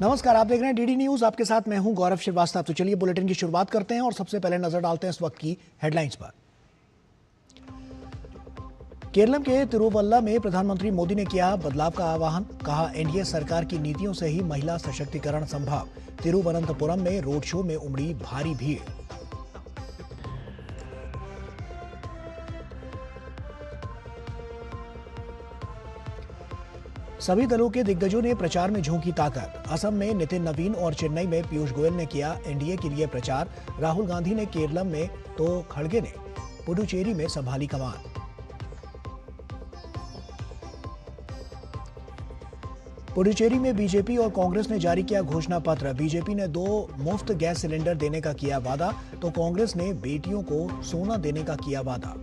नमस्कार, आप देख रहे हैं डीडी न्यूज। आपके साथ मैं हूं गौरव श्रीवास्तव। तो चलिए बुलेटिन की शुरुआत करते हैं और सबसे पहले नजर डालते हैं इस वक्त की हेडलाइंस पर। केरलम के तिरुवल्ला में प्रधानमंत्री मोदी ने किया बदलाव का आह्वान। कहा, एनडीए सरकार की नीतियों से ही महिला सशक्तिकरण संभव। तिरुवनंतपुरम में रोड शो में उमड़ी भारी भीड़। सभी दलों के दिग्गजों ने प्रचार में झोंकी ताकत। असम में नितिन नवीन और चेन्नई में पीयूष गोयल ने किया एनडीए के लिए प्रचार। राहुल गांधी ने केरलम में तो खड़गे ने पुडुचेरी में संभाली कमान। पुडुचेरी में बीजेपी और कांग्रेस ने जारी किया घोषणा पत्र। बीजेपी ने 2 मुफ्त गैस सिलेंडर देने का किया वादा, तो कांग्रेस ने बेटियों को सोना देने का किया वादा।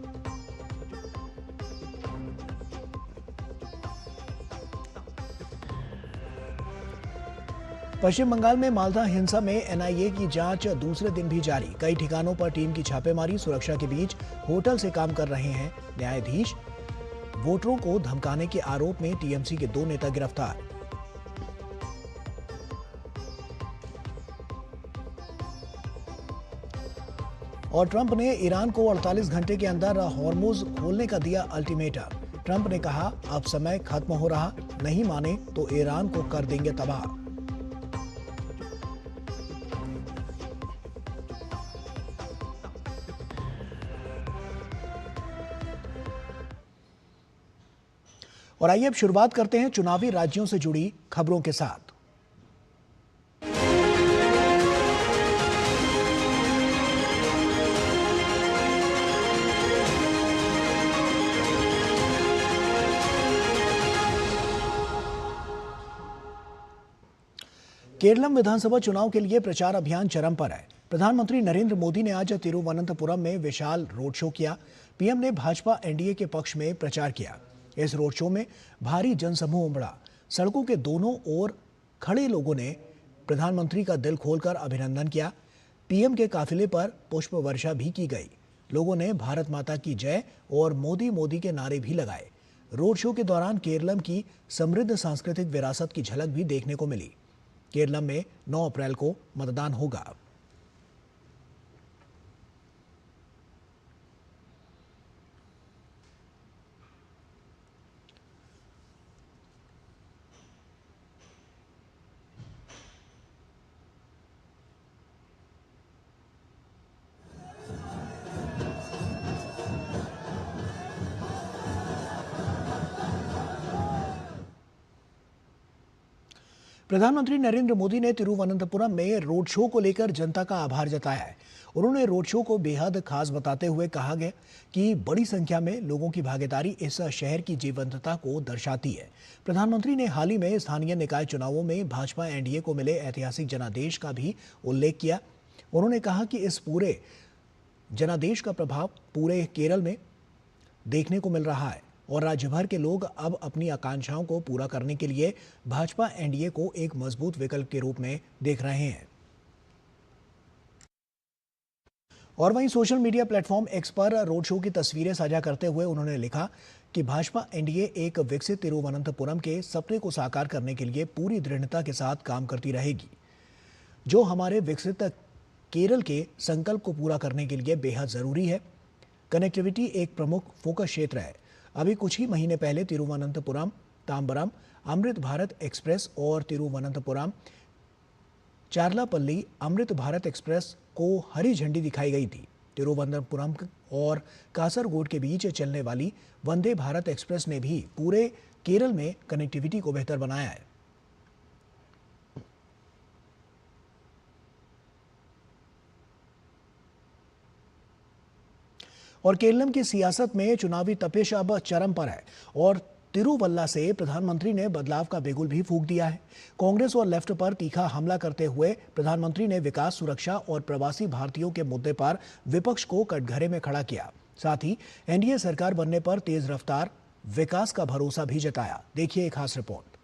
पश्चिम बंगाल में मालदा हिंसा में एनआईए की जांच दूसरे दिन भी जारी। कई ठिकानों पर टीम की छापेमारी। सुरक्षा के बीच होटल से काम कर रहे हैं न्यायाधीश। वोटरों को धमकाने के आरोप में टीएमसी के 2 नेता गिरफ्तार। और ट्रंप ने ईरान को 48 घंटे के अंदर हॉर्मुज खोलने का दिया अल्टीमेटम। ट्रंप ने कहा, अब समय खत्म हो रहा, नहीं माने तो ईरान को कर देंगे तबाह। और आइए अब शुरुआत करते हैं चुनावी राज्यों से जुड़ी खबरों के साथ। केरलम विधानसभा चुनाव के लिए प्रचार अभियान चरम पर है। प्रधानमंत्री नरेंद्र मोदी ने आज तिरुवनंतपुरम में विशाल रोड शो किया। पीएम ने भाजपा एनडीए के पक्ष में प्रचार किया। इस रोड शो में भारी जनसमूह उमड़ा। सड़कों के दोनों ओर खड़े लोगों ने प्रधानमंत्री का दिल खोलकर अभिनंदन किया। पीएम के काफिले पर पुष्प वर्षा भी की गई। लोगों ने भारत माता की जय और मोदी मोदी के नारे भी लगाए। रोड शो के दौरान केरलम की समृद्ध सांस्कृतिक विरासत की झलक भी देखने को मिली। केरलम में 9 अप्रैल को मतदान होगा। प्रधानमंत्री नरेंद्र मोदी ने तिरुवनंतपुरम में रोड शो को लेकर जनता का आभार जताया है। उन्होंने रोड शो को बेहद खास बताते हुए कहा गया कि बड़ी संख्या में लोगों की भागीदारी इस शहर की जीवंतता को दर्शाती है। प्रधानमंत्री ने हाल ही में स्थानीय निकाय चुनावों में भाजपा एनडीए को मिले ऐतिहासिक जनादेश का भी उल्लेख किया। उन्होंने कहा कि इस पूरे जनादेश का प्रभाव पूरे केरल में देखने को मिल रहा है और राज्य भर के लोग अब अपनी आकांक्षाओं को पूरा करने के लिए भाजपा एनडीए को एक मजबूत विकल्प के रूप में देख रहे हैं। और वहीं सोशल मीडिया प्लेटफॉर्म एक्स पर रोड शो की तस्वीरें साझा करते हुए उन्होंने लिखा कि भाजपा एनडीए एक विकसित तिरुवनंतपुरम के सपने को साकार करने के लिए पूरी दृढ़ता के साथ काम करती रहेगी, जो हमारे विकसित केरल के संकल्प को पूरा करने के लिए बेहद जरूरी है। कनेक्टिविटी एक प्रमुख फोकस क्षेत्र है। अभी कुछ ही महीने पहले तिरुवनंतपुरम तांबरम अमृत भारत एक्सप्रेस और तिरुवनंतपुरम चारलापल्ली अमृत भारत एक्सप्रेस को हरी झंडी दिखाई गई थी। तिरुवनंतपुरम और कासरगोड के बीच चलने वाली वंदे भारत एक्सप्रेस ने भी पूरे केरल में कनेक्टिविटी को बेहतर बनाया है। और केरलम की सियासत में चुनावी तपिश अब चरम पर है और तिरुवल्ला से प्रधानमंत्री ने बदलाव का बिगुल भी फूंक दिया है। कांग्रेस और लेफ्ट पर तीखा हमला करते हुए प्रधानमंत्री ने विकास, सुरक्षा और प्रवासी भारतीयों के मुद्दे पर विपक्ष को कटघरे में खड़ा किया। साथ ही एनडीए सरकार बनने पर तेज रफ्तार विकास का भरोसा भी जताया। देखिए एक खास रिपोर्ट।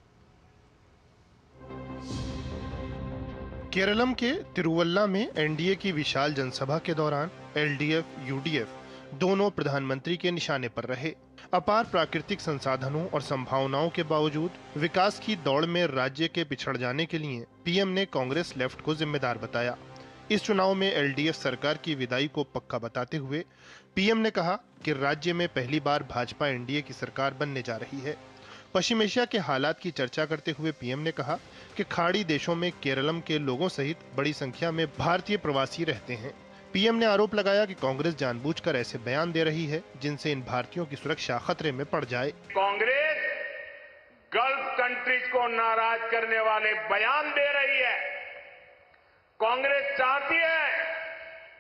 केरलम के तिरुवल्ला में एनडीए की विशाल जनसभा के दौरान एलडीएफ, यूडीएफ दोनों प्रधानमंत्री के निशाने पर रहे। अपार प्राकृतिक संसाधनों और संभावनाओं के बावजूद विकास की दौड़ में राज्य के पिछड़ जाने के लिए पीएम ने कांग्रेस लेफ्ट को जिम्मेदार बताया। इस चुनाव में एलडीएफ सरकार की विदाई को पक्का बताते हुए पीएम ने कहा कि राज्य में पहली बार भाजपा एनडीए की सरकार बनने जा रही है। पश्चिम एशिया के हालात की चर्चा करते हुए पीएम ने कहा कि खाड़ी देशों में केरलम के लोगों सहित बड़ी संख्या में भारतीय प्रवासी रहते हैं। पीएम ने आरोप लगाया कि कांग्रेस जानबूझकर ऐसे बयान दे रही है जिनसे इन भारतीयों की सुरक्षा खतरे में पड़ जाए। कांग्रेस गल्फ कंट्रीज को नाराज करने वाले बयान दे रही है। कांग्रेस चाहती है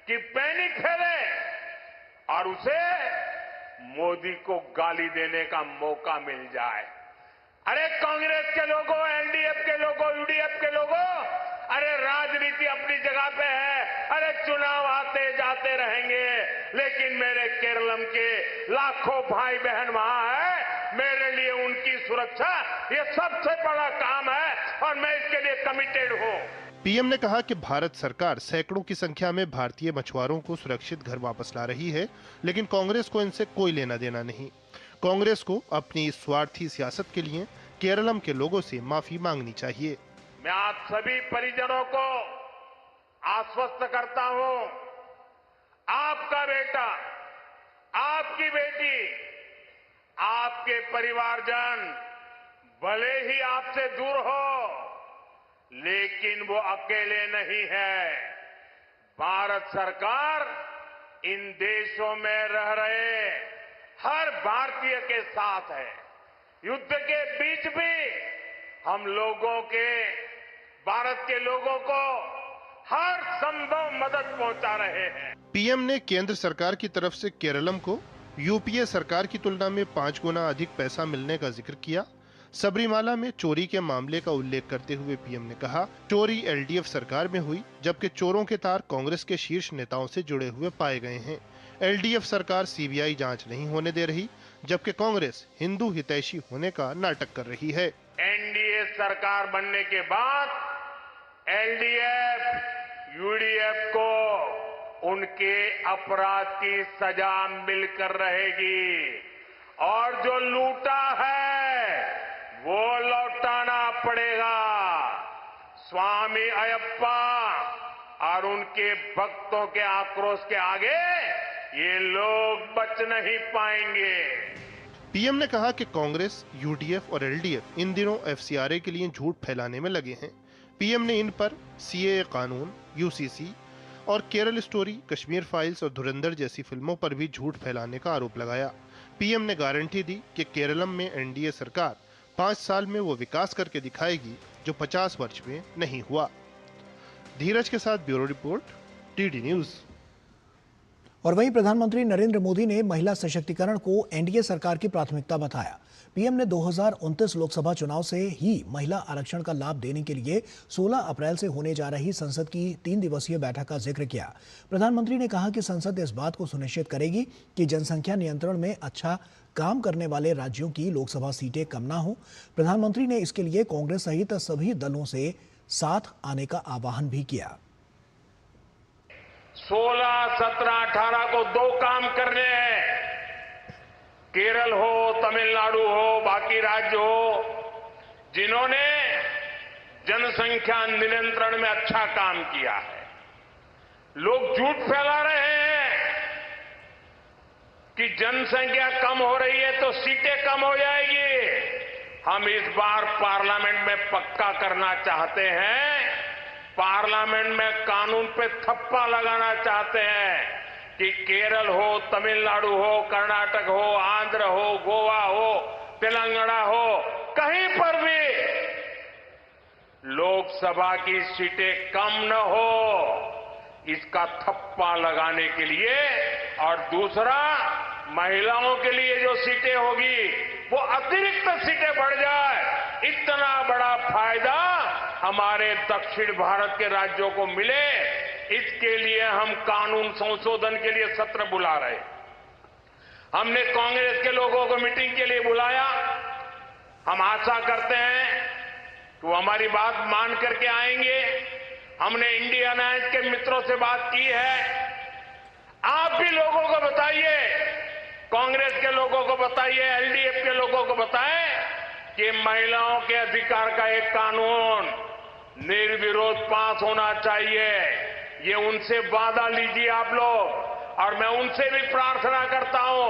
कि पैनिक फैले और उसे मोदी को गाली देने का मौका मिल जाए। अरे कांग्रेस के लोगों, एलडीएफ के लोगों, यूडीएफ के लोगों, अरे राजनीति अपनी जगह पे है। अरे चुनाव आते जाते रहेंगे, लेकिन मेरे केरलम के लाखों भाई बहन वहां है। मेरे लिए उनकी सुरक्षा ये सबसे बड़ा काम है और मैं इसके लिए कमिटेड हूं। पीएम ने कहा कि भारत सरकार सैकड़ों की संख्या में भारतीय मछुआरों को सुरक्षित घर वापस ला रही है, लेकिन कांग्रेस को इनसे कोई लेना देना नहीं। कांग्रेस को अपनी इस स्वार्थी सियासत के लिए केरलम के लोगों से माफी मांगनी चाहिए। मैं आप सभी परिजनों को आश्वस्त करता हूं, आपका बेटा, आपकी बेटी, आपके परिवारजन भले ही आपसे दूर हो, लेकिन वो अकेले नहीं है। भारत सरकार इन देशों में रह रहे हर भारतीय के साथ है। युद्ध के बीच भी हम लोगों के, भारत के लोगों को हर संभव मदद पहुंचा रहे हैं। पीएम ने केंद्र सरकार की तरफ से केरलम को यूपीए सरकार की तुलना में 5 गुना अधिक पैसा मिलने का जिक्र किया। सबरीमाला में चोरी के मामले का उल्लेख करते हुए पीएम ने कहा, चोरी एलडीएफ सरकार में हुई, जबकि चोरों के तार कांग्रेस के शीर्ष नेताओं से जुड़े हुए पाए गए हैं। एलडीएफ सरकार सीबीआई जांच नहीं होने दे रही, जबकि कांग्रेस हिंदू हितैषी होने का नाटक कर रही है। एनडीए सरकार बनने के बाद एलडीएफ, यूडीएफ को उनके अपराध की सजा मिलकर रहेगी और जो लूटा है वो लौटाना पड़ेगा। स्वामी अयप्पा और उनके भक्तों के आक्रोश के आगे ये लोग बच नहीं पाएंगे। पीएम ने कहा कि कांग्रेस, यूडीएफ और एलडीएफ इन दिनों एफसीआरए के लिए झूठ फैलाने में लगे हैं। पीएम ने इन पर सीएए कानून, यूसीसी और केरल स्टोरी, कश्मीर फाइल्स और धुरंधर जैसी फिल्मों पर भी झूठ फैलाने का आरोप लगाया। पीएम ने गारंटी दी कि केरलम में एनडीए सरकार 5 साल में वो विकास करके दिखाएगी जो 50 वर्ष में नहीं हुआ। धीरज के साथ ब्यूरो रिपोर्ट, टीडी न्यूज। और वहीं प्रधानमंत्री नरेंद्र मोदी ने महिला सशक्तिकरण को एनडीए सरकार की प्राथमिकता बताया। पीएम ने 2029 लोकसभा चुनाव से ही महिला आरक्षण का लाभ देने के लिए 16 अप्रैल से होने जा रही संसद की 3 दिवसीय बैठक का जिक्र किया। प्रधानमंत्री ने कहा कि संसद इस बात को सुनिश्चित करेगी कि जनसंख्या नियंत्रण में अच्छा काम करने वाले राज्यों की लोकसभा सीटें कम ना हो। प्रधानमंत्री ने इसके लिए कांग्रेस सहित सभी दलों से साथ आने का आह्वान भी किया। 16, 17, 18 को 2 काम करने हैं। केरल हो, तमिलनाडु हो, बाकी राज्य हो, जिन्होंने जनसंख्या नियंत्रण में अच्छा काम किया है। लोग झूठ फैला रहे हैं कि जनसंख्या कम हो रही है तो सीटें कम हो जाएगी। हम इस बार पार्लियामेंट में पक्का करना चाहते हैं, पार्लियामेंट में कानून पे थप्पा लगाना चाहते हैं कि केरल हो, तमिलनाडु हो, कर्नाटक हो, आंध्र हो, गोवा हो, तेलंगाना हो, कहीं पर भी लोकसभा की सीटें कम न हो, इसका थप्पा लगाने के लिए। और दूसरा, महिलाओं के लिए जो सीटें होगी वो अतिरिक्त सीटें बढ़ जाए, इतना बड़ा फायदा हमारे दक्षिण भारत के राज्यों को मिले, इसके लिए हम कानून संशोधन के लिए सत्र बुला रहे। हमने कांग्रेस के लोगों को मीटिंग के लिए बुलाया। हम आशा करते हैं कि वो हमारी बात मान करके आएंगे। हमने इंडिया अलायंस के मित्रों से बात की है। आप भी लोगों को बताइए कांग्रेस के लोगों को बताइए, एलडीएफ के लोगों को बताएं कि महिलाओं के अधिकार का एक कानून निर्विरोध पास होना चाहिए। ये उनसे वादा लीजिए आप लोग, और मैं उनसे भी प्रार्थना करता हूं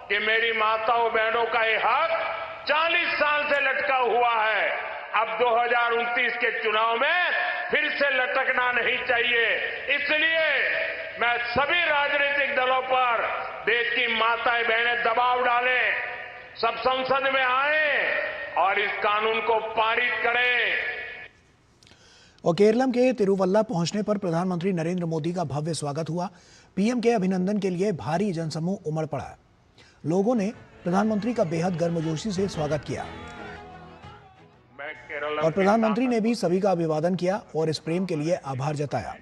कि मेरी माताओं बहनों का ये हक 40 साल से लटका हुआ है, अब 2029 के चुनाव में फिर से लटकना नहीं चाहिए। इसलिए मैं सभी राजनीतिक दलों पर देश की माताएं बहनें दबाव डालें, सब संसद में आए और इस कानून को पारित करें। और केरलम के तिरुवल्ला पहुंचने पर प्रधानमंत्री नरेंद्र मोदी का भव्य स्वागत हुआ। पीएम के अभिनंदन के लिए भारी जनसमूह उमड़ पड़ा। लोगों ने प्रधानमंत्री का बेहद गर्मजोशी से स्वागत किया और प्रधानमंत्री ने भी सभी का अभिवादन किया और इस प्रेम के लिए आभार जताया।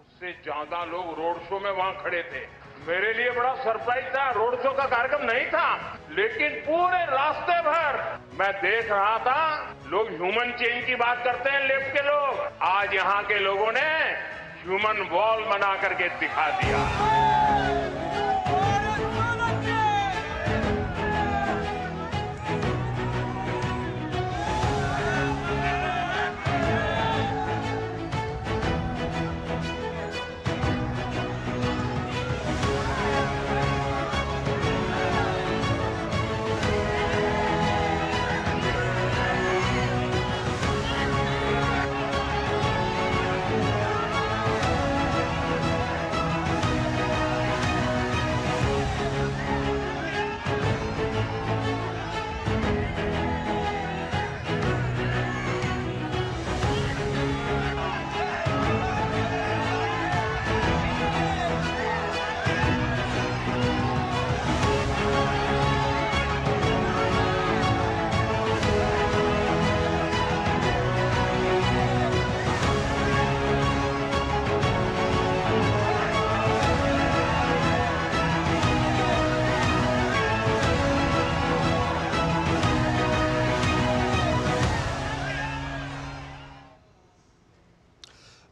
उससे ज्यादा लोग रोड शो में वहां खड़े थे। मेरे लिए बड़ा सरप्राइज था, रोड शो का कार्यक्रम नहीं था, लेकिन पूरे रास्ते भर मैं देख रहा था लोग ह्यूमन चेन की बात करते हैं, लेफ्ट के लोग। आज यहाँ के लोगों ने ह्यूमन वॉल बना करके दिखा दिया।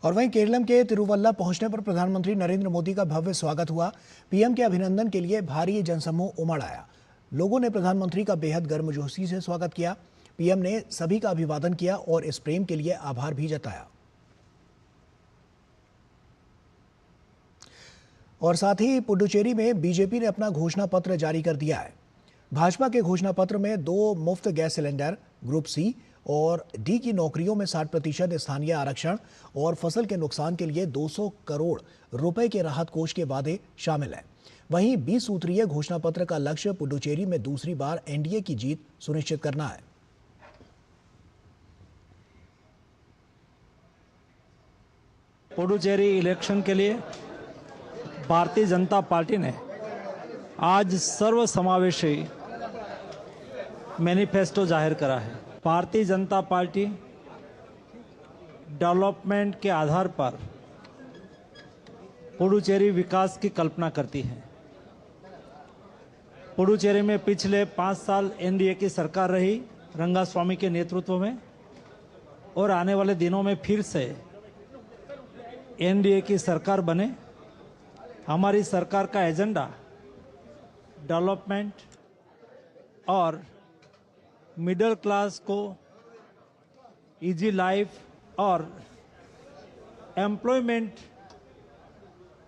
और वहीं केरलम के तिरुवल्ला पहुंचने पर प्रधानमंत्री नरेंद्र मोदी का भव्य स्वागत हुआ। पीएम के अभिनंदन के लिए भारी जनसमूह उमड़ आया। लोगों ने प्रधानमंत्री का बेहद गर्मजोशी से स्वागत किया। पीएम ने सभी का अभिवादन किया और इस प्रेम के लिए आभार भी जताया। और साथ ही पुडुचेरी में बीजेपी ने अपना घोषणा पत्र जारी कर दिया है। भाजपा के घोषणा पत्र में 2 मुफ्त गैस सिलेंडर, ग्रुप सी और डी की नौकरियों में 60% स्थानीय आरक्षण और फसल के नुकसान के लिए 200 करोड़ रुपए के राहत कोष के वादे शामिल हैं। वहीं 20 सूत्रीय घोषणा पत्र का लक्ष्य पुडुचेरी में दूसरी बार एनडीए की जीत सुनिश्चित करना है। पुडुचेरी इलेक्शन के लिए भारतीय जनता पार्टी ने आज सर्वसमावेशी मैनिफेस्टो जाहिर करा है। भारतीय जनता पार्टी डेवलपमेंट के आधार पर पुडुचेरी विकास की कल्पना करती है। पुडुचेरी में पिछले 5 साल एनडीए की सरकार रही रंगास्वामी के नेतृत्व में, और आने वाले दिनों में फिर से एनडीए की सरकार बने। हमारी सरकार का एजेंडा डेवलपमेंट और मिडिल क्लास को इजी लाइफ और एम्प्लॉयमेंट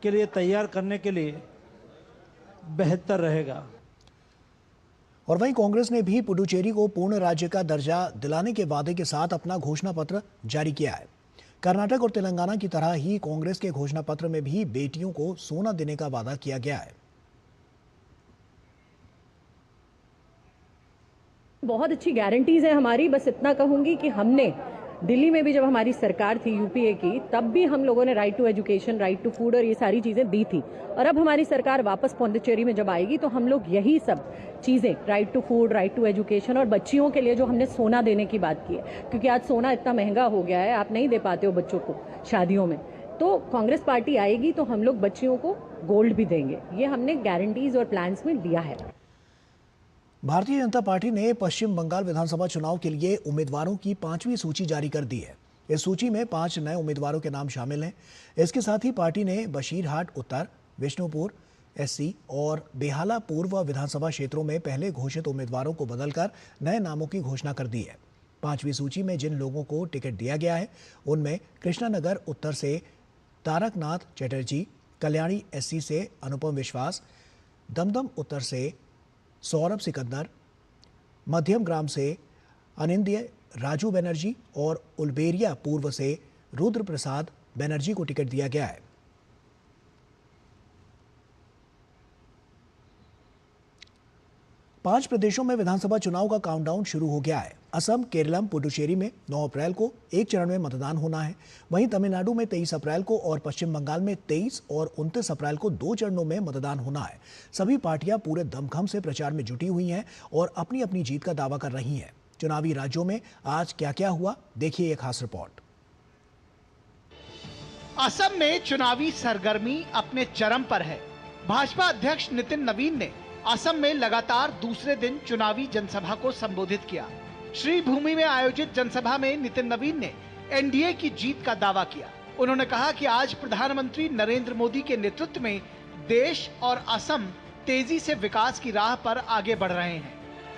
के लिए तैयार करने के लिए बेहतर रहेगा। और वहीं कांग्रेस ने भी पुडुचेरी को पूर्ण राज्य का दर्जा दिलाने के वादे के साथ अपना घोषणा पत्र जारी किया है। कर्नाटक और तेलंगाना की तरह ही कांग्रेस के घोषणा पत्र में भी बेटियों को सोना देने का वादा किया गया है। बहुत अच्छी गारंटीज है हमारी। बस इतना कहूंगी कि हमने दिल्ली में भी जब हमारी सरकार थी यूपीए की, तब भी हम लोगों ने right to education, right to food और ये सारी चीजें दी थी। और अब हमारी सरकार वापस पौंडीचेरी में जब आएगी तो हम लोग यही सब चीजें, right to food, right to education और बच्चियों के लिए जो हमने सोना देने की बात की है, क्योंकि आज सोना इतना महंगा हो गया है, आप नहीं दे पाते हो बच्चों को शादियों में। तो कांग्रेस पार्टी आएगी तो हम लोग बच्चियों को गोल्ड भी देंगे। ये हमने गारंटीज और प्लान्स में दिया है। भारतीय जनता पार्टी ने पश्चिम बंगाल विधानसभा चुनाव के लिए उम्मीदवारों की 5वीं सूची जारी कर दी है। इस सूची में 5 नए उम्मीदवारों के नाम शामिल हैं। इसके साथ ही पार्टी ने बशीरहाट उत्तर, विष्णुपुर एससी और बेहाला पूर्व विधानसभा क्षेत्रों में पहले घोषित उम्मीदवारों को बदलकर नए नामों की घोषणा कर दी है। 5वीं सूची में जिन लोगों को टिकट दिया गया है उनमें कृष्णानगर उत्तर से तारकनाथ चटर्जी, कल्याणी एससी से अनुपम विश्वास, दमदम उत्तर से सौरभ सिकंदर, मध्यम ग्राम से अनिंद्य राजू बनर्जी और उलबेरिया पूर्व से रुद्र प्रसाद बनर्जी को टिकट दिया गया है। पांच प्रदेशों में विधानसभा चुनाव का काउंटडाउन शुरू हो गया है। असम, केरलम, पुडुचेरी में 9 अप्रैल को एक चरण में मतदान होना है। वहीं तमिलनाडु में 23 अप्रैल को और पश्चिम बंगाल में 23 और 29 अप्रैल को 2 चरणों में मतदान होना है। सभी पार्टियां पूरे दमखम से प्रचार में जुटी हुई हैं और अपनी अपनी जीत का दावा कर रही हैं। चुनावी राज्यों में आज क्या क्या हुआ, देखिए एक खास रिपोर्ट। असम में चुनावी सरगर्मी अपने चरम पर है। भाजपा अध्यक्ष नितिन नवीन ने असम में लगातार दूसरे दिन चुनावी जनसभा को संबोधित किया। श्रीभूमि में आयोजित जनसभा में नितिन नवीन ने एनडीए की जीत का दावा किया। उन्होंने कहा कि आज प्रधानमंत्री नरेंद्र मोदी के नेतृत्व में देश और असम तेजी से विकास की राह पर आगे बढ़ रहे हैं।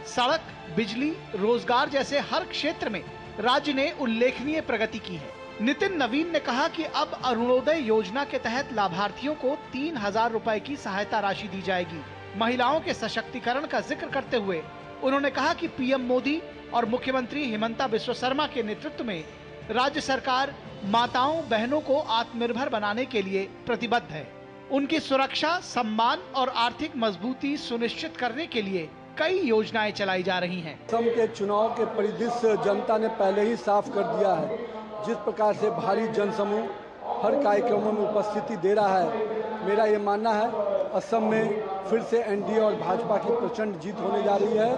सड़क, बिजली, रोजगार जैसे हर क्षेत्र में राज्य ने उल्लेखनीय प्रगति की है। नितिन नवीन ने कहा कि अब अरुणोदय योजना के तहत लाभार्थियों को 3,000 रुपए की सहायता राशि दी जाएगी। महिलाओं के सशक्तिकरण का जिक्र करते हुए उन्होंने कहा कि पीएम मोदी और मुख्यमंत्री हिमंता बिस्वा शर्मा के नेतृत्व में राज्य सरकार माताओं बहनों को आत्मनिर्भर बनाने के लिए प्रतिबद्ध है। उनकी सुरक्षा, सम्मान और आर्थिक मजबूती सुनिश्चित करने के लिए कई योजनाएं चलाई जा रही हैं। असम के चुनाव के परिदृश्य जनता ने पहले ही साफ कर दिया है। जिस प्रकार से भारी जनसमूह हर कार्यक्रमों में उपस्थिति दे रहा है, मेरा ये मानना है असम में फिर से एनडीए और भाजपा की प्रचंड जीत होने जा रही है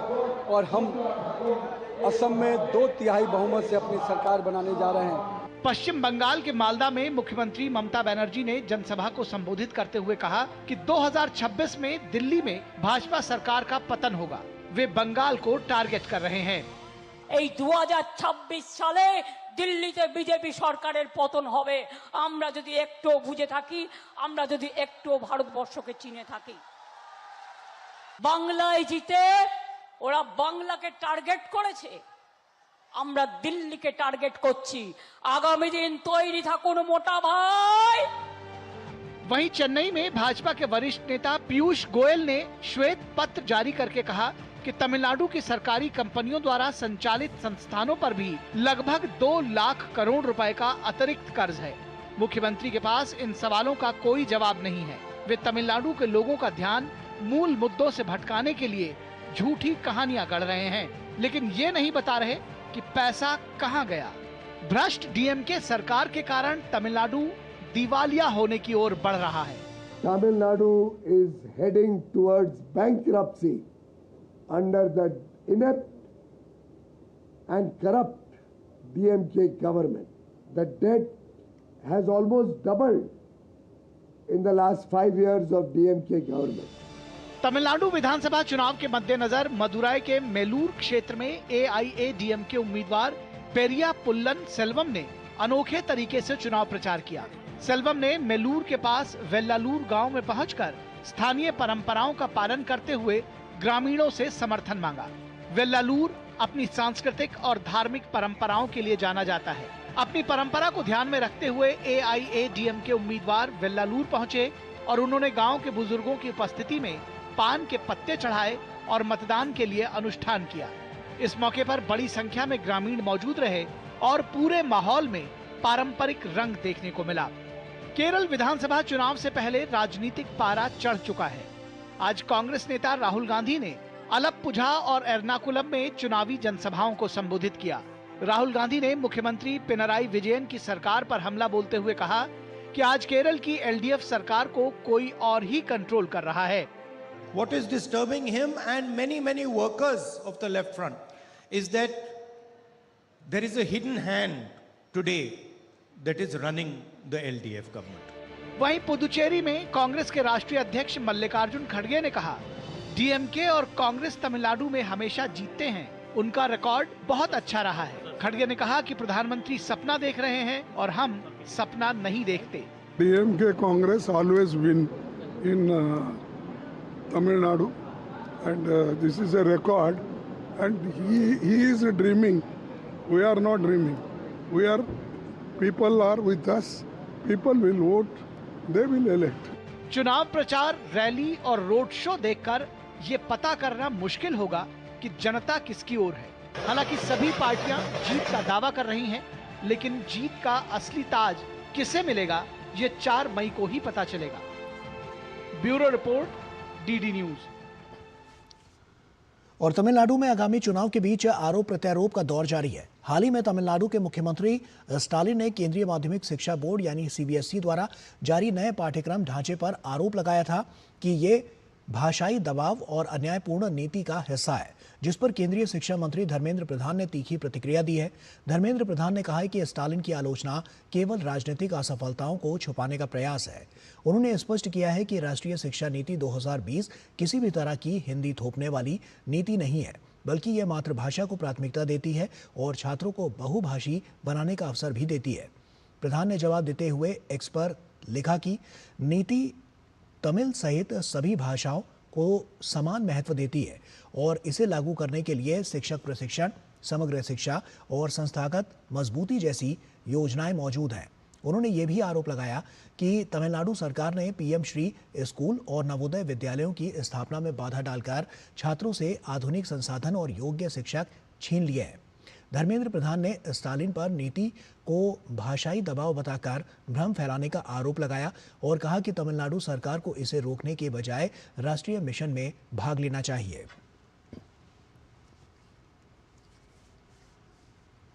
और हम असम में 2/3 बहुमत से अपनी सरकार बनाने जा रहे हैं। पश्चिम बंगाल के मालदा में मुख्यमंत्री ममता बनर्जी ने जनसभा को संबोधित करते हुए कहा कि 2026 में दिल्ली में भाजपा सरकार का पतन होगा। वे बंगाल को टारगेट कर रहे हैं। 2026 সালে দিল্লিতে বিজেপি সরকারের পতন হবে। আমরা যদি একটু বুঝে থাকি, আমরা যদি একটু ভারতবর্ষকে চিনে থাকি। বাংলায় জিতে ওরা বাংলাকে টার্গেট করেছে, আমরা দিল্লিকে টার্গেট করছি। আগামী দিন তৈরি থাকুন মোটা ভাই। वहीं चेन्नई में भाजपा के वरिष्ठ नेता पीयूष गोयल ने श्वेत पत्र जारी करके कहा कि तमिलनाडु की सरकारी कंपनियों द्वारा संचालित संस्थानों पर भी लगभग 2 लाख करोड़ रुपए का अतिरिक्त कर्ज है। मुख्यमंत्री के पास इन सवालों का कोई जवाब नहीं है। वे तमिलनाडु के लोगों का ध्यान मूल मुद्दों से भटकाने के लिए झूठी कहानियां गढ़ रहे हैं, लेकिन ये नहीं बता रहे कि पैसा कहां गया। भ्रष्ट डीएमके सरकार के कारण तमिलनाडु दिवालिया होने की ओर बढ़ रहा है। Tamil Nadu is heading towards bankruptcy under the inept and corrupt DMK government. The debt has almost doubled in the last 5 years of DMK government. Tamil Nadu विधानसभा चुनाव के मद्देनजर मदुराई के मेलूर क्षेत्र में AIADMK उम्मीदवार पेरिया पुल्लन सेल्वम ने अनोखे तरीके से चुनाव प्रचार किया। सेल्वम ने मेलूर के पास वेल्लालूर गांव में पहुंचकर स्थानीय परंपराओं का पालन करते हुए ग्रामीणों से समर्थन मांगा। वेल्लालूर अपनी सांस्कृतिक और धार्मिक परंपराओं के लिए जाना जाता है। अपनी परंपरा को ध्यान में रखते हुए AIADMK उम्मीदवार वेल्लालूर पहुंचे और उन्होंने गांव के बुजुर्गों की उपस्थिति में पान के पत्ते चढ़ाए और मतदान के लिए अनुष्ठान किया। इस मौके पर बड़ी संख्या में ग्रामीण मौजूद रहे और पूरे माहौल में पारंपरिक रंग देखने को मिला। केरल विधानसभा चुनाव से पहले राजनीतिक पारा चढ़ चुका है। आज कांग्रेस नेता राहुल गांधी ने अलप्पुझा और एर्नाकुलम में चुनावी जनसभाओं को संबोधित किया। राहुल गांधी ने मुख्यमंत्री पिनराई विजयन की सरकार पर हमला बोलते हुए कहा कि आज केरल की LDF सरकार को कोई और ही कंट्रोल कर रहा है। What is disturbing him and many workers of the left front is that there is a hidden hand today that is running the LDF government. वहीं पुदुचेरी में कांग्रेस के राष्ट्रीय अध्यक्ष मल्लिकार्जुन खड़गे ने कहा, डीएमके और कांग्रेस तमिलनाडु में हमेशा जीतते हैं, उनका रिकॉर्ड बहुत अच्छा रहा है। खड़गे ने कहा कि प्रधानमंत्री सपना देख रहे हैं और हम सपना नहीं देखते। DMK Congress always win in Tamil Nadu, and this is a record. And he is dreaming. We are not dreaming. People are with us. People will vote. They will elect. चुनाव प्रचार, रैली और road show देखकर ये पता करना मुश्किल होगा कि जनता किसकी ओर है। हालांकि सभी पार्टियां जीत का दावा कर रही हैं, लेकिन जीत का असली ताज किसे मिलेगा ये 4 मई को ही पता चलेगा। Bureau report, DD news. और तमिलनाडु में आगामी चुनाव के बीच आरोप प्रत्यारोप का दौर जारी है। हाल ही में तमिलनाडु के मुख्यमंत्री स्टालिन ने केंद्रीय माध्यमिक शिक्षा बोर्ड यानी CBSE द्वारा जारी नए पाठ्यक्रम ढांचे पर आरोप लगाया था कि ये भाषाई दबाव और अन्यायपूर्ण नीति का हिस्सा है, जिस पर केंद्रीय शिक्षा मंत्री धर्मेंद्र प्रधान ने तीखी प्रतिक्रिया दी है। धर्मेंद्र प्रधान ने कहा है कि स्टालिन की आलोचना केवल राजनीतिक असफलताओं को छुपाने का प्रयास है। उन्होंने स्पष्ट किया है कि राष्ट्रीय शिक्षा नीति 2020 किसी भी तरह की हिंदी थोपने वाली नीति नहीं है, बल्कि यह मातृभाषा को प्राथमिकता देती है और छात्रों को बहुभाषी बनाने का अवसर भी देती है। प्रधान ने जवाब देते हुए एक्स पर लिखा कि नीति तमिल सहित सभी भाषाओं को समान महत्व देती है और इसे लागू करने के लिए शिक्षक प्रशिक्षण, समग्र शिक्षा और संस्थागत मजबूती जैसी योजनाएं मौजूद हैं। उन्होंने ये भी आरोप लगाया कि तमिलनाडु सरकार ने PM श्री स्कूल और नवोदय विद्यालयों की स्थापना में बाधा डालकर छात्रों से आधुनिक संसाधन और योग्य शिक्षक छीन लिए हैं। धर्मेंद्र प्रधान ने स्टालिन पर नीति को भाषाई दबाव बताकर भ्रम फैलाने का आरोप लगाया और कहा कि तमिलनाडु सरकार को इसे रोकने के बजाय राष्ट्रीय मिशन में भाग लेना चाहिए।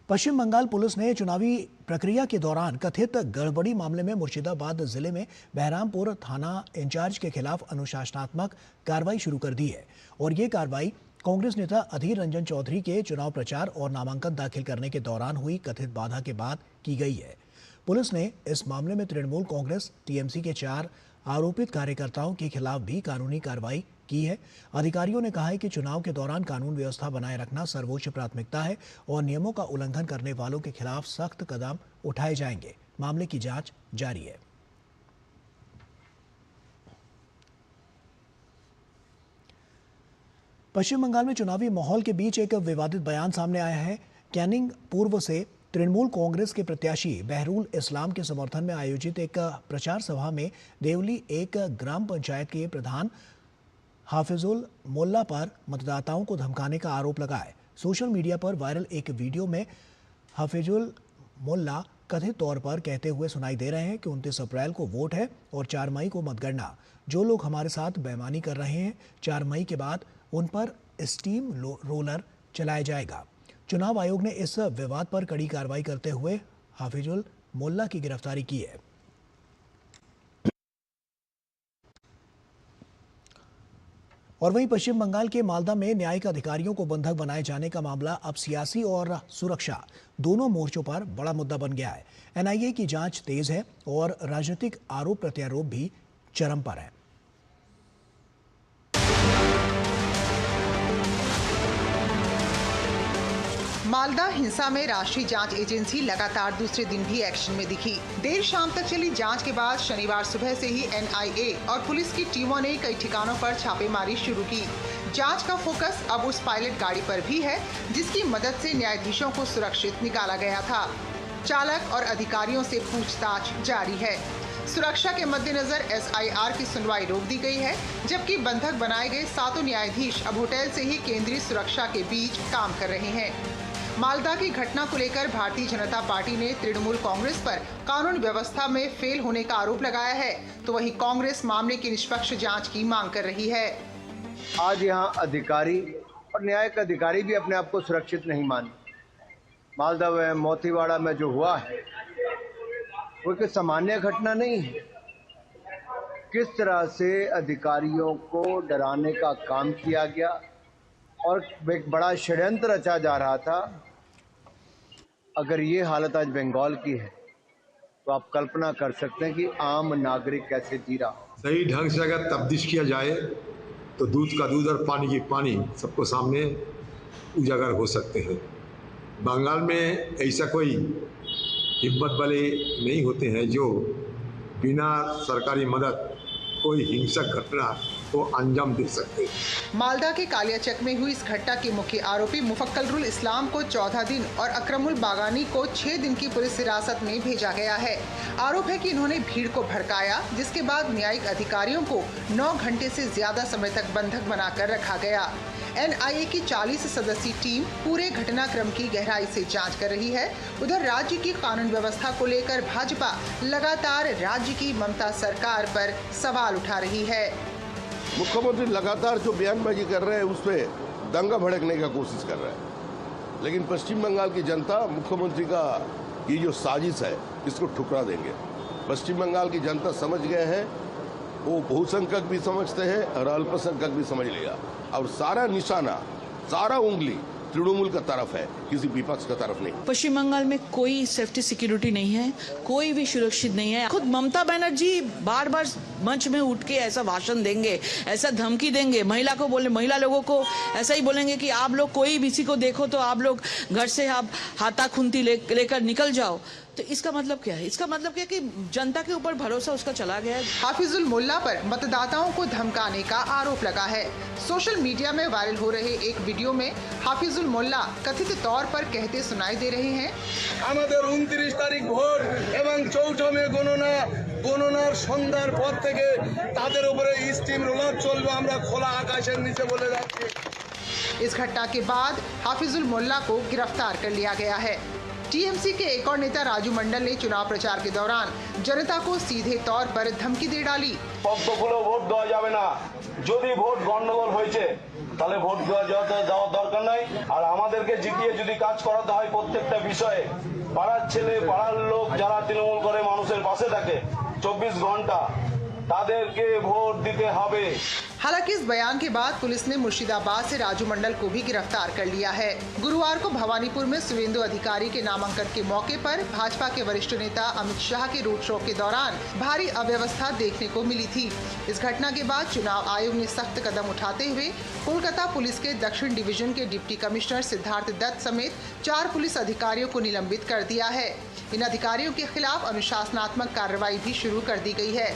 पश्चिम बंगाल पुलिस ने चुनावी प्रक्रिया के दौरान कथित गड़बड़ी मामले में मुर्शिदाबाद जिले में बहरामपुर थाना इंचार्ज के खिलाफ अनुशासनात्मक कार्रवाई शुरू कर दी है और ये कार्रवाई कांग्रेस नेता अधीर रंजन चौधरी के चुनाव प्रचार और नामांकन दाखिल करने के दौरान हुई कथित बाधा के बाद की गई है। पुलिस ने इस मामले में तृणमूल कांग्रेस TMC के 4 आरोपित कार्यकर्ताओं के खिलाफ भी कानूनी कार्रवाई की है। अधिकारियों ने कहा है कि चुनाव के दौरान कानून व्यवस्था बनाए रखना सर्वोच्च प्राथमिकता है और नियमों का उल्लंघन करने वालों के खिलाफ सख्त कदम उठाए जाएंगे। मामले की जांच जारी है। पश्चिम बंगाल में चुनावी माहौल के बीच एक विवादित बयान सामने आया है। कैनिंग पूर्व से तृणमूल कांग्रेस के प्रत्याशी बहरुल इस्लाम के समर्थन में आयोजित एक प्रचार सभा में देवली एक ग्राम पंचायत के प्रधान हाफिजुल मोल्ला पर मतदाताओं को धमकाने का आरोप लगा है। सोशल मीडिया पर वायरल एक वीडियो में हाफिजुल मोल्ला कथित तौर पर कहते हुए सुनाई दे रहे हैं कि 29 अप्रैल को वोट है और 4 मई को मतगणना। जो लोग हमारे साथ बेईमानी कर रहे हैं, 4 मई के बाद उन पर स्टीम रोलर चलाया जाएगा। चुनाव आयोग ने इस विवाद पर कड़ी कार्रवाई करते हुए हाफिजुल मोल्ला की गिरफ्तारी की है। और वहीं पश्चिम बंगाल के मालदा में न्यायिक अधिकारियों को बंधक बनाए जाने का मामला अब सियासी और सुरक्षा दोनों मोर्चों पर बड़ा मुद्दा बन गया है। NIA की जांच तेज है और राजनीतिक आरोप प्रत्यारोप भी चरम पर है। मालदा हिंसा में राष्ट्रीय जांच एजेंसी लगातार दूसरे दिन भी एक्शन में दिखी। देर शाम तक चली जांच के बाद शनिवार सुबह से ही NIA और पुलिस की टीमों ने कई ठिकानों पर छापेमारी शुरू की। जांच का फोकस अब उस पायलट गाड़ी पर भी है जिसकी मदद से न्यायाधीशों को सुरक्षित निकाला गया था। चालक और अधिकारियों से पूछताछ जारी है। सुरक्षा के मद्देनजर SIR की सुनवाई रोक दी गई है, जबकि बंधक बनाए गए 7 न्यायाधीश अब होटल से ही केंद्रीय सुरक्षा के बीच काम कर रहे हैं। मालदा की घटना को लेकर भारतीय जनता पार्टी ने तृणमूल कांग्रेस पर कानून व्यवस्था में फेल होने का आरोप लगाया है, तो वहीं कांग्रेस मामले की निष्पक्ष जांच की मांग कर रही है। आज यहाँ अधिकारी और न्यायिक अधिकारी भी अपने आप को सुरक्षित नहीं मानते। मालदा व मोतीवाड़ा में जो हुआ है वो कोई सामान्य घटना नहीं है। किस तरह से अधिकारियों को डराने का काम किया गया और एक बड़ा षड्यंत्र रचा जा रहा था। अगर ये हालत आज बंगाल की है तो आप कल्पना कर सकते हैं कि आम नागरिक कैसे जी रहा हो। सही ढंग से अगर तफ्तीश किया जाए तो दूध का दूध और पानी की पानी सबको सामने उजागर हो सकते हैं। बंगाल में ऐसा कोई हिम्मत वाले नहीं होते हैं जो बिना सरकारी मदद कोई हिंसक घटना को अंजाम दे सकते। मालदा के कालियाचक में हुई इस घटना के मुख्य आरोपी मुफक्करुल इस्लाम को 14 दिन और अकरमुल बागानी को 6 दिन की पुलिस हिरासत में भेजा गया है। आरोप है कि इन्होंने भीड़ को भड़काया, जिसके बाद न्यायिक अधिकारियों को 9 घंटे से ज्यादा समय तक बंधक बनाकर रखा गया। NIA की 40 सदस्यीय टीम पूरे घटनाक्रम की गहराई से जांच कर रही है। उधर राज्य की कानून व्यवस्था को लेकर भाजपा लगातार राज्य की ममता सरकार पर सवाल उठा रही है। मुख्यमंत्री लगातार जो बयानबाजी कर रहे हैं उस पर दंगा भड़कने का कोशिश कर रहे हैं, लेकिन पश्चिम बंगाल की जनता मुख्यमंत्री का ये जो साजिश है इसको ठुकरा देंगे। पश्चिम बंगाल की जनता समझ गए हैं, वो बहुसंख्यक भी समझते हैं और अल्पसंख्यक भी समझ लेगा, और सारा निशाना, सारा उंगली तृणमूल का तरफ है, किसी विपक्ष का तरफ नहीं। पश्चिम बंगाल में कोई सेफ्टी सिक्योरिटी नहीं है, कोई भी सुरक्षित नहीं है। खुद ममता बनर्जी बार बार मंच में उठ के ऐसा भाषण देंगे, ऐसा धमकी देंगे, महिला लोगों को ऐसा ही बोलेंगे कि आप लोग कोई किसी को देखो तो आप लोग घर से आप हाथा खुंती लेकर निकल जाओ। तो इसका मतलब क्या है? इसका मतलब क्या है कि जनता के ऊपर भरोसा उसका चला गया है। हाफिजुल मोल्ला पर मतदाताओं को धमकाने का आरोप लगा है। सोशल मीडिया में वायरल हो रहे एक वीडियो में हाफिजुल मोल्ला कथित तौर पर कहते सुनाई दे रहे हैं, আমাদের 29 तारीख ভোট এবং 4 মে গণনার সন্ধ্যার পর থেকে তাদের উপরে স্টিম রোলার চলবে, আমরা খোলা আকাশের নিচে বলে যাচ্ছি। इस घटना के बाद हाफिजुल मोल्ला को गिरफ्तार कर लिया गया है। TMC के एक और नेता राजू मंडल ने चुनाव प्रचार के दौरान जनता को सीधे तौर पर धमकी दे डाली। পদ্ম খুলে ভোট দেওয়া যাবে না, যদি ভোট গন্ডগোল হয়েছে তাহলে ভোট দেওয়ার দরকার নাই, আর আমাদেরকে জিতিয়ে যদি কাজ করাতে হয় প্রত্যেকটা বিষয়ে পাড়ার ছেলে পাড়ার লোক যারা তৃণমূল করে মানুষের পাশে থাকে 24 ঘন্টা তাদেরকে ভোট দিতে হবে। हालांकि इस बयान के बाद पुलिस ने मुर्शिदाबाद से राजू मंडल को भी गिरफ्तार कर लिया है। गुरुवार को भवानीपुर में सुवेंदु अधिकारी के नामांकन के मौके पर भाजपा के वरिष्ठ नेता अमित शाह के रोड शो के दौरान भारी अव्यवस्था देखने को मिली थी। इस घटना के बाद चुनाव आयोग ने सख्त कदम उठाते हुए कोलकाता पुलिस के दक्षिण डिवीजन के डिप्टी कमिश्नर सिद्धार्थ दत्त समेत 4 पुलिस अधिकारियों को निलंबित कर दिया है। इन अधिकारियों के खिलाफ अनुशासनात्मक कार्रवाई भी शुरू कर दी गई है।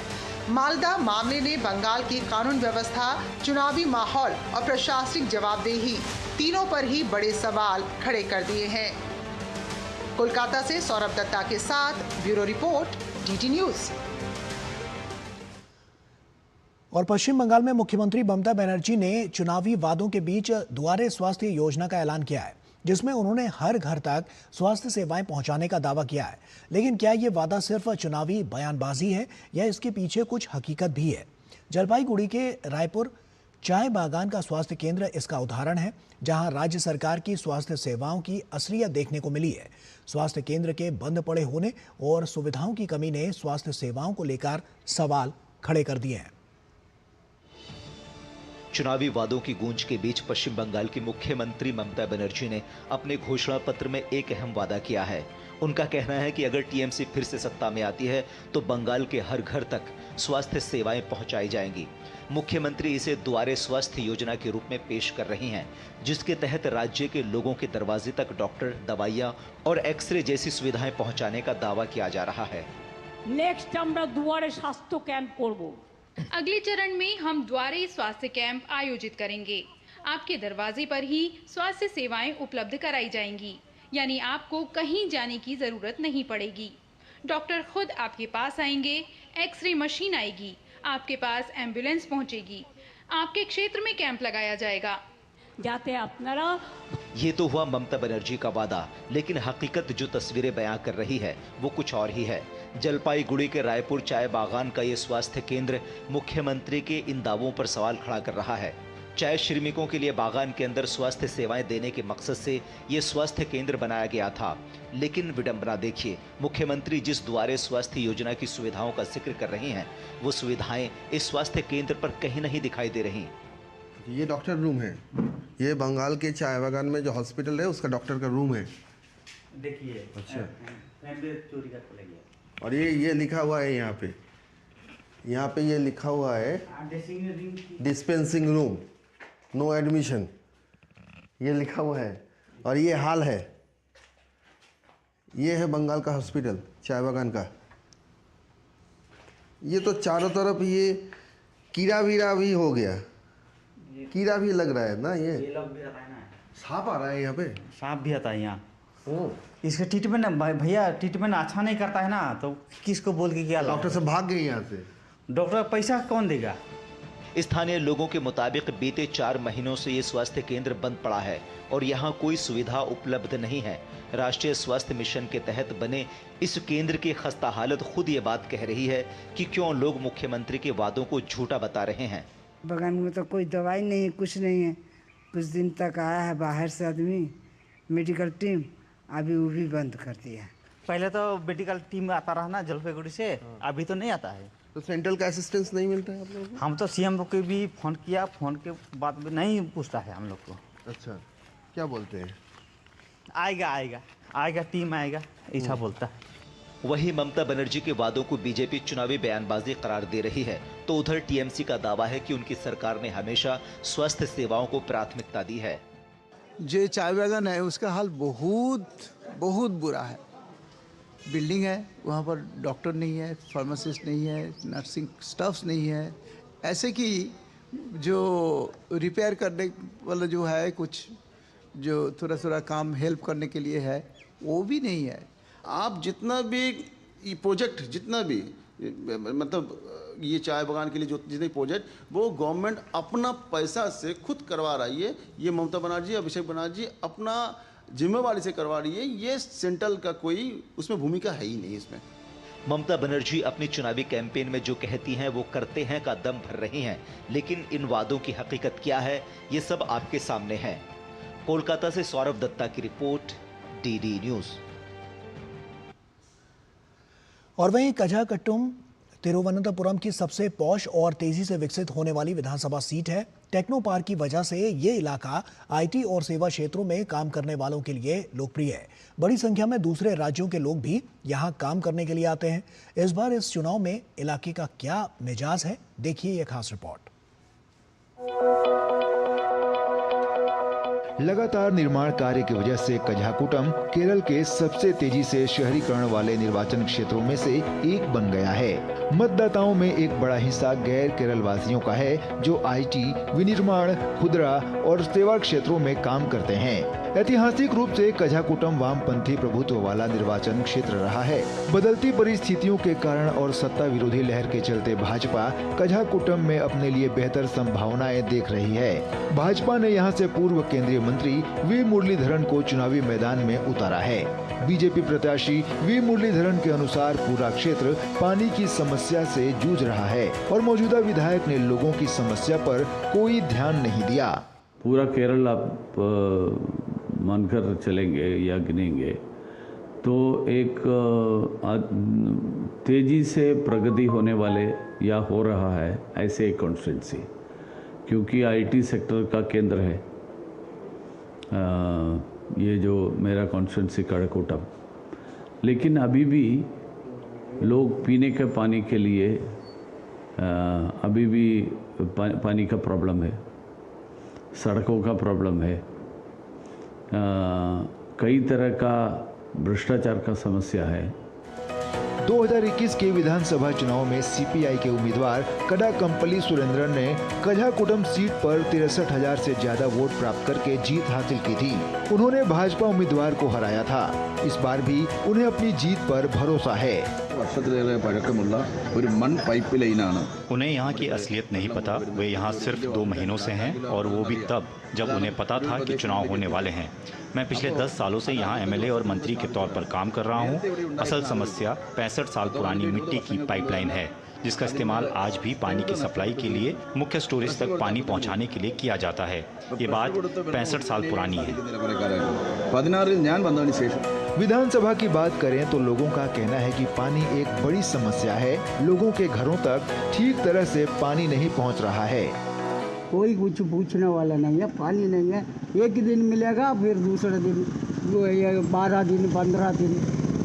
मालदा मामले ने बंगाल की कानून व्यवस्था, चुनावी माहौल और प्रशासनिक जवाबदेही तीनों पर ही बड़े सवाल खड़े कर दिए हैं। कोलकाता से सौरभ दत्ता के साथ ब्यूरो रिपोर्ट, DT न्यूज। और पश्चिम बंगाल में मुख्यमंत्री ममता बनर्जी ने चुनावी वादों के बीच दुआरे स्वास्थ्य योजना का ऐलान किया है, जिसमें उन्होंने हर घर तक स्वास्थ्य सेवाएं पहुंचाने का दावा किया है। लेकिन क्या ये वादा सिर्फ चुनावी बयानबाजी है या इसके पीछे कुछ हकीकत भी है? जलपाईगुड़ी के रायपुर चाय बागान का स्वास्थ्य केंद्र इसका उदाहरण है, जहां राज्य सरकार की स्वास्थ्य सेवाओं की असलियत देखने को मिली है। स्वास्थ्य केंद्र के बंद पड़े होने और सुविधाओं की कमी ने स्वास्थ्य सेवाओं को लेकर सवाल खड़े कर दिए हैं। चुनावी वादों की गूंज के बीच पश्चिम बंगाल की मुख्यमंत्री ममता बनर्जी ने अपने घोषणा पत्र में एक अहम वादा किया है। उनका कहना है कि अगर टीएमसी फिर से सत्ता में आती है तो बंगाल के हर घर तक स्वास्थ्य सेवाएं पहुंचाई जाएंगी। मुख्यमंत्री इसे दुआरे स्वास्थ्य योजना के रूप में पेश कर रही हैं, जिसके तहत राज्य के लोगों के दरवाजे तक डॉक्टर, दवाइयां और एक्सरे जैसी सुविधाएं पहुंचाने का दावा किया जा रहा है। नेक्स्ट আমরা দুয়ারে স্বাস্থ্য ক্যাম্প করব। अगले चरण में हम द्वारे स्वास्थ्य कैंप आयोजित करेंगे। आपके दरवाजे पर ही स्वास्थ्य सेवाएं उपलब्ध कराई जाएंगी, यानी आपको कहीं जाने की जरूरत नहीं पड़ेगी। डॉक्टर खुद आपके पास आएंगे, एक्सरे मशीन आएगी, आपके पास एम्बुलेंस पहुंचेगी, आपके क्षेत्र में कैंप लगाया जाएगा। जाते अपनारा ये तो हुआ ममता बनर्जी का वादा, लेकिन हकीकत जो तस्वीरें बयां कर रही है वो कुछ और ही है। जलपाईगुड़ी के रायपुर चाय बागान का ये स्वास्थ्य केंद्र मुख्यमंत्री के इन दावों पर सवाल खड़ा कर रहा है। चाय श्रमिकों के लिए बागान के अंदर स्वास्थ्य सेवाएं देने के मकसद से ये स्वास्थ्य केंद्र बनाया गया था, लेकिन विडंबना देखिए, मुख्यमंत्री जिस द्वारे स्वास्थ्य योजना की सुविधाओं का जिक्र कर रही हैं, वो सुविधाएं इस स्वास्थ्य केंद्र पर कहीं नहीं दिखाई दे रही। ये डॉक्टर रूम है, ये बंगाल के चाय बागान में जो हॉस्पिटल है उसका डॉक्टर का रूम है। देखिए, अच्छा, चोरी का खोला गया। और ये लिखा हुआ है यहाँ पे ये लिखा हुआ है डिस्पेंसिंग रूम, नो एडमिशन, ये लिखा हुआ है। और ये हाल है, ये है बंगाल का हॉस्पिटल चाय बागान का। ये तो चारों तरफ ये कीड़ा वीड़ा भी हो गया, कीड़ा भी लग रहा है ना। ये लोग भी आता है ना, सांप आ रहा है यहाँ पे, सांप भी आता है यहाँ। इसका ट्रीटमेंट भैया ट्रीटमेंट अच्छा नहीं करता है ना, तो किसको बोल के क्या डॉक्टर से भाग गए यहाँ से। डॉक्टर पैसा कौन देगा? स्थानीय लोगों के मुताबिक बीते 4 महीनों से ये स्वास्थ्य केंद्र बंद पड़ा है और यहाँ कोई सुविधा उपलब्ध नहीं है। राष्ट्रीय स्वास्थ्य मिशन के तहत बने इस केंद्र की खस्ता हालत खुद ये बात कह रही है कि क्यों लोग मुख्यमंत्री के वादों को झूठा बता रहे हैं। बगान में तो कोई दवाई नहीं है, कुछ नहीं है। कुछ दिन तक आया है बाहर से आदमी, मेडिकल टीम, अभी वो भी बंद कर दिया। पहले तो मेडिकल टीम आता रहा ना जलपाईगुड़ी से, अभी तो नहीं आता है। तो सेंट्रल का असिस्टेंस नहीं मिलता है आप लोगों को? हम तो सीएम को भी फोन किया, फोन के बाद में नहीं पूछता है हम लोग को। अच्छा, क्या बोलते हैं? आएगा आएगा आएगा, टीम आएगा, ऐसा बोलता है। वहीं ममता बनर्जी के वादों को बीजेपी चुनावी बयानबाजी करार दे रही है, तो उधर टीएमसी का दावा है कि उनकी सरकार ने हमेशा स्वास्थ्य सेवाओं को प्राथमिकता दी है। जो चाय बागान है उसका हाल बहुत बुरा है। बिल्डिंग है, वहाँ पर डॉक्टर नहीं है, फार्मासिस्ट नहीं है, नर्सिंग स्टाफ्स नहीं है, ऐसे कि जो रिपेयर करने वाला जो है, कुछ जो थोड़ा काम हेल्प करने के लिए है, वो भी नहीं है। आप जितना भी प्रोजेक्ट, जितना भी मतलब ये चाय बागान के लिए जो जितने प्रोजेक्ट, वो गवर्नमेंट अपना पैसा से खुद करवा रही है। ये ममता बनर्जी, अभिषेक बनर्जी अपना जिम्मेवारी से करवा रही है। ये सेंट्रल का कोई उसमें भूमिका है ही नहीं इसमें। ममता बनर्जी अपनी चुनावी कैंपेन में जो कहती हैं वो करते हैं का दम भर रही हैं, लेकिन इन वादों की हकीकत क्या है, ये सब आपके सामने है। कोलकाता से सौरभ दत्ता की रिपोर्ट, डीडी न्यूज। और वहीं कझाकट्टुम तिरुवनंतपुरम की सबसे पॉश और तेजी से विकसित होने वाली विधानसभा सीट है। टेक्नो पार्क की वजह से ये इलाका आईटी और सेवा क्षेत्रों में काम करने वालों के लिए लोकप्रिय है। बड़ी संख्या में दूसरे राज्यों के लोग भी यहाँ काम करने के लिए आते हैं। इस बार इस चुनाव में इलाके का क्या मिजाज है, देखिए ये खास रिपोर्ट। लगातार निर्माण कार्य की वजह से कझाकुटम केरल के सबसे तेजी से शहरीकरण वाले निर्वाचन क्षेत्रों में से एक बन गया है। मतदाताओं में एक बड़ा हिस्सा गैर केरल वासियों का है जो आईटी, विनिर्माण, खुदरा और सेवा क्षेत्रों में काम करते हैं। ऐतिहासिक रूप से कझाकुटम वामपंथी प्रभुत्व वाला निर्वाचन क्षेत्र रहा है। बदलती परिस्थितियों के कारण और सत्ता विरोधी लहर के चलते भाजपा कझाकुटम में अपने लिए बेहतर संभावनाएं देख रही है। भाजपा ने यहां से पूर्व केंद्रीय मंत्री वी मुरलीधरन को चुनावी मैदान में उतारा है। बीजेपी प्रत्याशी वी मुरलीधरन के अनुसार पूरा क्षेत्र पानी की समस्या से जूझ रहा है और मौजूदा विधायक ने लोगों की समस्या पर कोई ध्यान नहीं दिया। पूरा केरल आप मानकर चलेंगे या गिनेंगे तो एक तेजी से प्रगति होने वाले या हो रहा है ऐसे एक कॉन्स्टिट्यूंसी, क्योंकि आईटी सेक्टर का केंद्र है ये जो मेरा कॉन्स्टिट्यूंसी कड़ाकोटम। लेकिन अभी भी लोग पीने के पानी के लिए अभी भी पानी का प्रॉब्लम है, सड़कों का प्रॉब्लम है, कई तरह का भ्रष्टाचार का समस्या है। 2021 के विधानसभा चुनाव में सीपीआई के उम्मीदवार कडाकम्पली सुरेंद्रन ने कझाकुटम सीट पर 63,000 से ज्यादा वोट प्राप्त करके जीत हासिल की थी। उन्होंने भाजपा उम्मीदवार को हराया था। इस बार भी उन्हें अपनी जीत पर भरोसा है। उन्हें यहाँ की असलियत नहीं पता। वे यहाँ सिर्फ 2 महीनों से हैं और वो भी तब जब उन्हें पता था कि चुनाव होने वाले हैं। मैं पिछले 10 सालों से यहाँ एमएलए और मंत्री के तौर पर काम कर रहा हूँ। असल समस्या 65 साल पुरानी मिट्टी की पाइपलाइन है, जिसका इस्तेमाल आज भी पानी की सप्लाई के लिए मुख्य स्टोरेज तक पानी पहुँचाने के लिए किया जाता है। ये बात 65 साल पुरानी है। विधानसभा की बात करें तो लोगों का कहना है कि पानी एक बड़ी समस्या है। लोगों के घरों तक ठीक तरह से पानी नहीं पहुँच रहा है। कोई कुछ पूछने वाला नहीं है, पानी नहीं है। एक दिन मिलेगा, फिर दूसरे दिन 12 दिन 15 दिन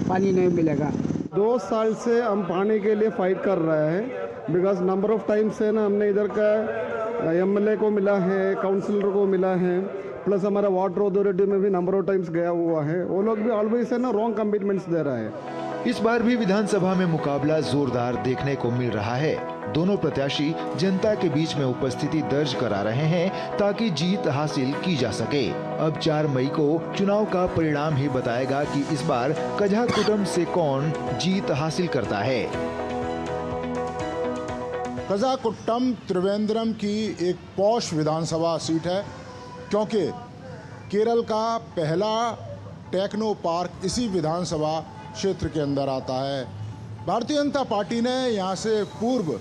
पानी नहीं मिलेगा। 2 साल से हम पानी के लिए फाइट कर रहे हैं। बिकॉज नंबर ऑफ टाइम से ना हमने इधर का एमएलए को मिला है, काउंसिलर को मिला है, प्लस हमारा वाटर अथॉरिटी में भी नंबर ऑफ टाइम्स गया हुआ है, वो लोग भी ऑलवेज है ना रॉन्ग कमिटमेंट्स दे रहा है। इस बार भी विधानसभा में मुकाबला जोरदार देखने को मिल रहा है। दोनों प्रत्याशी जनता के बीच में उपस्थिति दर्ज करा रहे हैं ताकि जीत हासिल की जा सके। अब 4 मई को चुनाव का परिणाम ही बताएगा कि इस बार कझाकुटम से कौन जीत हासिल करता है। कझाकुटम त्रिवेंद्रम की एक पॉश विधानसभा सीट है, क्योंकि केरल का पहला टेक्नो पार्क इसी विधानसभा क्षेत्र के अंदर आता है। भारतीय जनता पार्टी ने यहाँ से पूर्व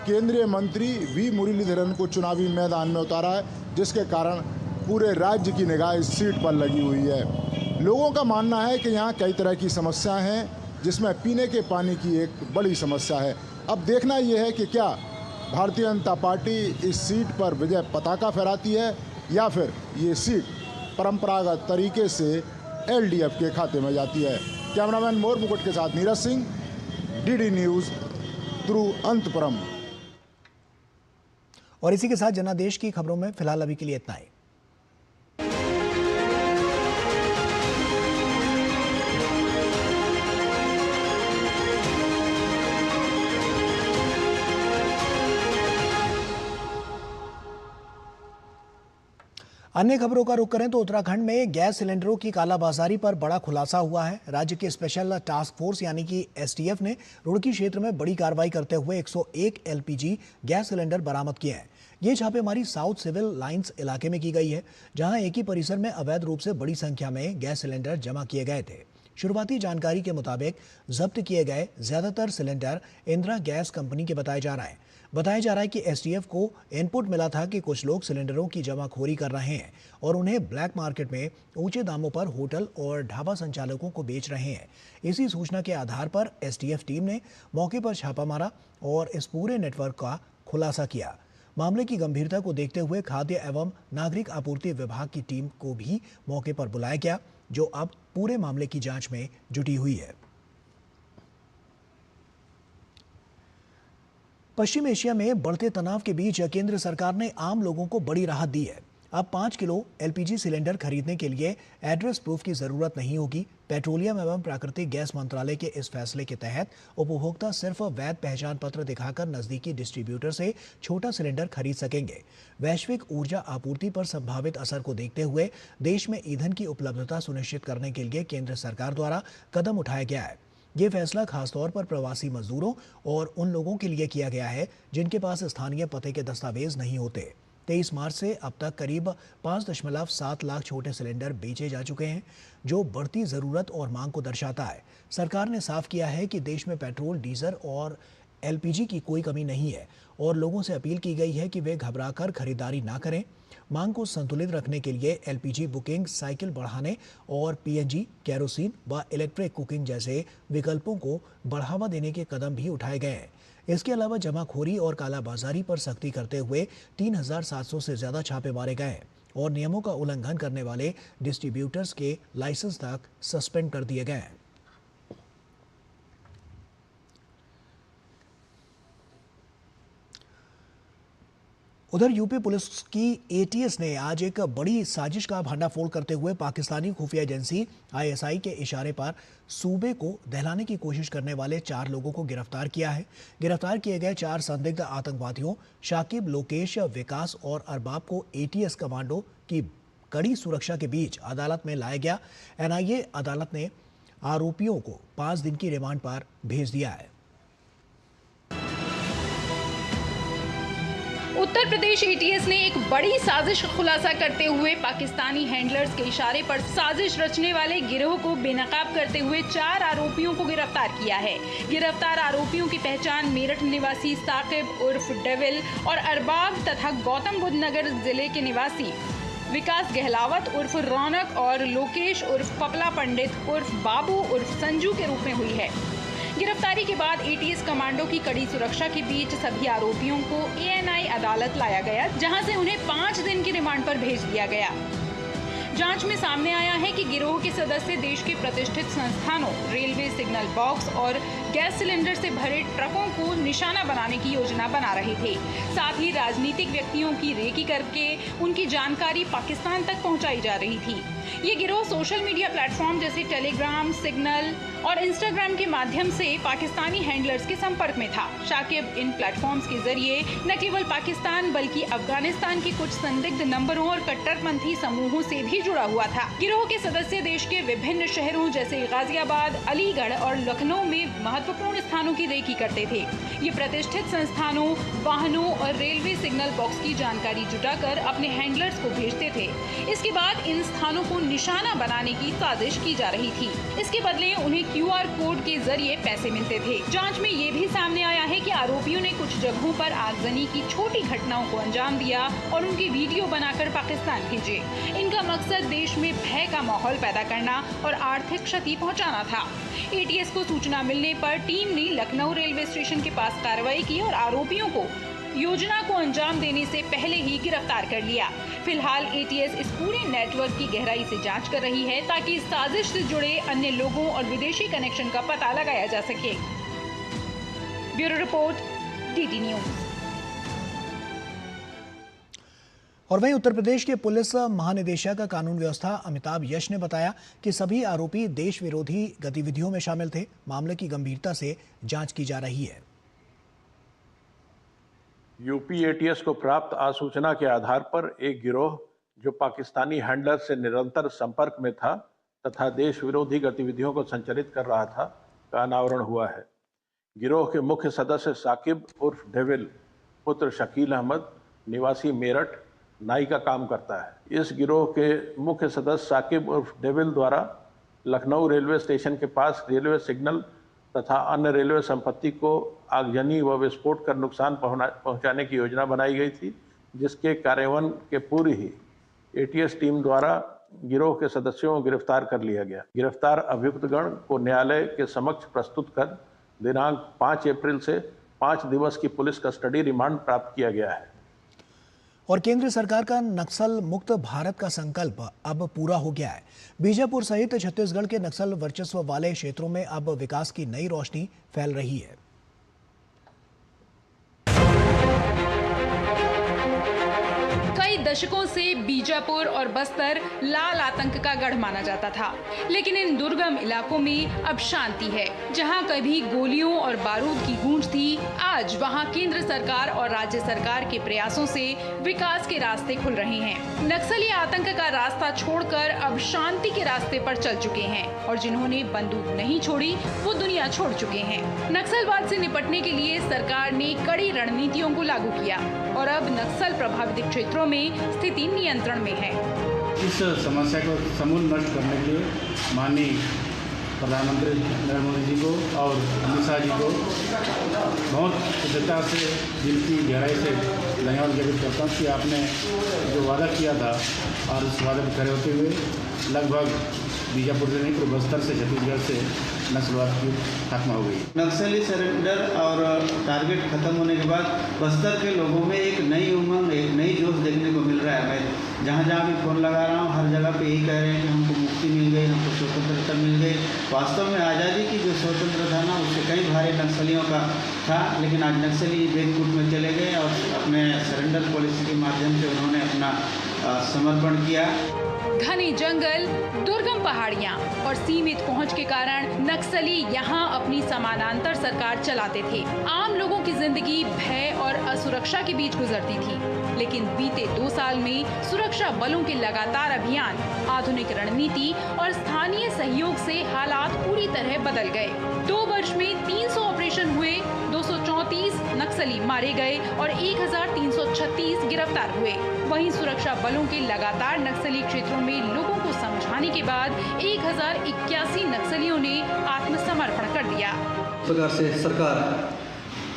केंद्रीय मंत्री वी मुरलीधरन को चुनावी मैदान में उतारा है, जिसके कारण पूरे राज्य की निगाह इस सीट पर लगी हुई है। लोगों का मानना है कि यहाँ कई तरह की समस्याएं हैं, जिसमें पीने के पानी की एक बड़ी समस्या है। अब देखना यह है कि क्या भारतीय जनता पार्टी इस सीट पर विजय पताका फहराती है या फिर ये सीट परंपरागत तरीके से एलडीएफ के खाते में जाती है। कैमरामैन मोर मुकुट के साथ नीरज सिंह, डीडी न्यूज़, तिरुवनंतपुरम। और इसी के साथ जनादेश की खबरों में फिलहाल अभी के लिए इतना ही। अन्य खबरों का रुख करें तो उत्तराखंड में गैस सिलेंडरों की कालाबाजारी पर बड़ा खुलासा हुआ है। राज्य की स्पेशल टास्क फोर्स यानी कि एसटीएफ ने रुड़की क्षेत्र में बड़ी कार्रवाई करते हुए 101 एलपीजी गैस सिलेंडर बरामद किए हैं। ये छापेमारी साउथ सिविल लाइंस इलाके में की गई है, जहां एक ही परिसर में अवैध रूप से बड़ी संख्या में गैस सिलेंडर जमा किए गए थे। शुरुआती जानकारी के मुताबिक जब्त किए गए ज्यादातर सिलेंडर इंदिरा गैस कंपनी के बताया जा रहा है कि एसटीएफ को इनपुट मिला था कि कुछ लोग सिलेंडरों की जमाखोरी कर रहे हैं और उन्हें ब्लैक मार्केट में ऊंचे दामों पर होटल और ढाबा संचालकों को बेच रहे हैं। इसी सूचना के आधार पर एसटीएफ टीम ने मौके पर छापा मारा और इस पूरे नेटवर्क का खुलासा किया। मामले की गंभीरता को देखते हुए खाद्य एवं नागरिक आपूर्ति विभाग की टीम को भी मौके पर बुलाया गया, जो अब पूरे मामले की जांच में जुटी हुई है। पश्चिम एशिया में बढ़ते तनाव के बीच केंद्र सरकार ने आम लोगों को बड़ी राहत दी है। अब 5 किलो एलपीजी सिलेंडर खरीदने के लिए एड्रेस प्रूफ की जरूरत नहीं होगी। पेट्रोलियम एवं प्राकृतिक गैस मंत्रालय के इस फैसले के तहत उपभोक्ता सिर्फ वैध पहचान पत्र दिखाकर नजदीकी डिस्ट्रीब्यूटर से छोटा सिलेंडर खरीद सकेंगे। वैश्विक ऊर्जा आपूर्ति पर संभावित असर को देखते हुए देश में ईंधन की उपलब्धता सुनिश्चित करने के लिए केंद्र सरकार द्वारा कदम उठाया गया है। ये फैसला खासतौर पर प्रवासी मजदूरों और उन लोगों के लिए किया गया है जिनके पास स्थानीय पते के दस्तावेज नहीं होते। 23 मार्च से अब तक करीब 5.7 लाख छोटे सिलेंडर बेचे जा चुके हैं, जो बढ़ती ज़रूरत और मांग को दर्शाता है। सरकार ने साफ किया है कि देश में पेट्रोल, डीजल और एलपीजी की कोई कमी नहीं है और लोगों से अपील की गई है कि वे घबराकर खरीदारी ना करें। मांग को संतुलित रखने के लिए एलपीजी बुकिंग साइकिल बढ़ाने और पीएनजी, केरोसिन व इलेक्ट्रिक कुकिंग जैसे विकल्पों को बढ़ावा देने के कदम भी उठाए गए हैं। इसके अलावा जमाखोरी और कालाबाजारी पर सख्ती करते हुए 3700 से ज़्यादा छापे मारे गए हैं और नियमों का उल्लंघन करने वाले डिस्ट्रीब्यूटर्स के लाइसेंस तक सस्पेंड कर दिए गए हैं। उधर यूपी पुलिस की एटीएस ने आज एक बड़ी साजिश का भंडाफोड़ करते हुए पाकिस्तानी खुफिया एजेंसी आईएसआई के इशारे पर सूबे को दहलाने की कोशिश करने वाले 4 लोगों को गिरफ्तार किया है। गिरफ्तार किए गए 4 संदिग्ध आतंकवादियों शाकिब, लोकेश, विकास और अरबाब को एटीएस कमांडो की कड़ी सुरक्षा के बीच अदालत में लाया गया। एनआईए अदालत ने आरोपियों को 5 दिन की रिमांड पर भेज दिया है। उत्तर प्रदेश एटीएस ने एक बड़ी साजिश का खुलासा करते हुए पाकिस्तानी हैंडलर्स के इशारे पर साजिश रचने वाले गिरोह को बेनकाब करते हुए 4 आरोपियों को गिरफ्तार किया है। गिरफ्तार आरोपियों की पहचान मेरठ निवासी साकिब उर्फ डेविल और अरबाब तथा गौतम बुद्ध नगर जिले के निवासी विकास गहलावत उर्फ रौनक और लोकेश उर्फ पपला पंडित उर्फ बाबू उर्फ संजू के रूप में हुई है। गिरफ्तारी के बाद एटीएस कमांडो की कड़ी सुरक्षा के बीच सभी आरोपियों को एएनआई अदालत लाया गया, जहां से उन्हें 5 दिन की रिमांड पर भेज दिया गया। जांच में सामने आया है कि गिरोह के सदस्य देश के प्रतिष्ठित संस्थानों, रेलवे सिग्नल बॉक्स और गैस सिलेंडर से भरे ट्रकों को निशाना बनाने की योजना बना रहे थे। साथ ही राजनीतिक व्यक्तियों की रेकी करके उनकी जानकारी पाकिस्तान तक पहुंचाई जा रही थी। ये गिरोह सोशल मीडिया प्लेटफॉर्म जैसे टेलीग्राम, सिग्नल और इंस्टाग्राम के माध्यम से पाकिस्तानी हैंडलर्स के संपर्क में था। शाकिब इन प्लेटफॉर्म्स के जरिए न केवल पाकिस्तान बल्कि अफगानिस्तान के कुछ संदिग्ध नंबरों और कट्टरपंथी समूहों से भी जुड़ा हुआ था। गिरोह के सदस्य देश के विभिन्न शहरों जैसे गाजियाबाद, अलीगढ़ और लखनऊ में महत्वपूर्ण स्थानों की रेकी करते थे। ये प्रतिष्ठित संस्थानों, वाहनों और रेलवे सिग्नल बॉक्स की जानकारी जुटाकर अपने हैंडलर्स को भेजते थे। इसके बाद इन स्थानों को निशाना बनाने की साजिश की जा रही थी। इसके बदले उन्हें QR कोड के जरिए पैसे मिलते थे। जांच में ये भी सामने आया है कि आरोपियों ने कुछ जगहों पर आगजनी की छोटी घटनाओं को अंजाम दिया और उनकी वीडियो बनाकर पाकिस्तान भेजे। इनका मकसद देश में भय का माहौल पैदा करना और आर्थिक क्षति पहुंचाना था। ATS को सूचना मिलने पर टीम ने लखनऊ रेलवे स्टेशन के पास कार्रवाई की और आरोपियों को योजना को अंजाम देने से पहले ही गिरफ्तार कर लिया। फिलहाल ATS इस पूरे नेटवर्क की गहराई से जांच कर रही है ताकि इस साजिश से जुड़े अन्य लोगों और विदेशी कनेक्शन का पता लगाया जा सके। Bureau report, DD news. और वहीं उत्तर प्रदेश के पुलिस महानिदेशक कानून व्यवस्था अमिताभ यश ने बताया कि सभी आरोपी देश विरोधी गतिविधियों में शामिल थे। मामले की गंभीरता से जांच की जा रही है। यूपी ATS को प्राप्त आसूचना के आधार पर एक गिरोह जो पाकिस्तानी हैंडलर से निरंतर संपर्क में था तथा देश विरोधी गतिविधियों को संचालित कर रहा था का अनावरण हुआ है। गिरोह के मुख्य सदस्य साकिब उर्फ डेविल पुत्र शकील अहमद निवासी मेरठ नाई का काम करता है। इस गिरोह के मुख्य सदस्य साकिब उर्फ डेविल द्वारा लखनऊ रेलवे स्टेशन के पास रेलवे सिग्नल तथा अन्य रेलवे संपत्ति को आगजनी व विस्फोट कर नुकसान पहुंचाने की योजना बनाई गई थी, जिसके कार्यान्वयन के पूर्व ही ATS टीम द्वारा गिरोह के सदस्यों को गिरफ्तार कर लिया गया। गिरफ्तार अभियुक्तगण को न्यायालय के समक्ष प्रस्तुत कर दिनांक 5 अप्रैल से 5 दिवस की पुलिस कस्टडी रिमांड प्राप्त किया गया है। और केंद्र सरकार का नक्सल मुक्त भारत का संकल्प अब पूरा हो गया है। बीजापुर सहित छत्तीसगढ़ के नक्सल वर्चस्व वाले क्षेत्रों में अब विकास की नई रोशनी फैल रही है। कई दशकों से बीजापुर और बस्तर लाल आतंक का गढ़ माना जाता था, लेकिन इन दुर्गम इलाकों में अब शांति है। जहां कभी गोलियों और बारूद की गूंज थी, आज वहां केंद्र सरकार और राज्य सरकार के प्रयासों से विकास के रास्ते खुल रहे हैं। नक्सली आतंक का रास्ता छोड़कर अब शांति के रास्ते पर चल चुके हैं और जिन्होंने बंदूक नहीं छोड़ी वो दुनिया छोड़ चुके हैं। नक्सलवाद से निपटने के लिए सरकार ने कड़ी रणनीतियों को लागू किया और अब नक्सल प्रभावित क्षेत्रों में स्थिति नियंत्रण में है। इस समस्या को समूल नष्ट करने के लिए माननीय प्रधानमंत्री नरेंद्र मोदी जी को और अमित शाह जी को बहुत कृतज्ञता से दिल की गहराई से धन्यवाद ज्ञापित करता हूँ कि आपने जो वादा किया था और उस वादे पर खड़े होते हुए लगभग बीजापुर से नहीं, पूरे बस्तर से छत्तीसगढ़ से नक्सलवाद की खत्म हो गई। नक्सली सरेंडर और टारगेट खत्म होने के बाद बस्तर के लोगों में एक नई उमंग, एक नई जोश देखने को मिल रहा है। मैं जहाँ जहाँ भी फोन लगा रहा हूँ, हर जगह पे यही कह रहे हैं कि हमको मुक्ति मिल गई, हमको स्वतंत्रता मिल गई। वास्तव में आज़ादी की जो स्वतंत्रता था ना, उससे कई भारी नक्सलियों का था, लेकिन आज नक्सली बेकूट में चले गए और अपने सरेंडर पॉलिसी के माध्यम से उन्होंने अपना समर्पण किया। घने जंगल, दुर्गम पहाड़ियां और सीमित पहुंच के कारण नक्सली यहां अपनी समानांतर सरकार चलाते थे। आम लोगों की जिंदगी भय और असुरक्षा के बीच गुजरती थी, लेकिन बीते 2 साल में सुरक्षा बलों के लगातार अभियान, आधुनिक रणनीति और स्थानीय सहयोग से हालात पूरी तरह बदल गए। 2 वर्ष में 300 ऑपरेशन हुए, 234 नक्सली मारे गए और 1336 गिरफ्तार हुए। वहीं सुरक्षा बलों के लगातार नक्सली क्षेत्रों में लोगों को समझाने के बाद 1081 नक्सलियों ने आत्मसमर्पण कर दिया। इस प्रकार से सरकार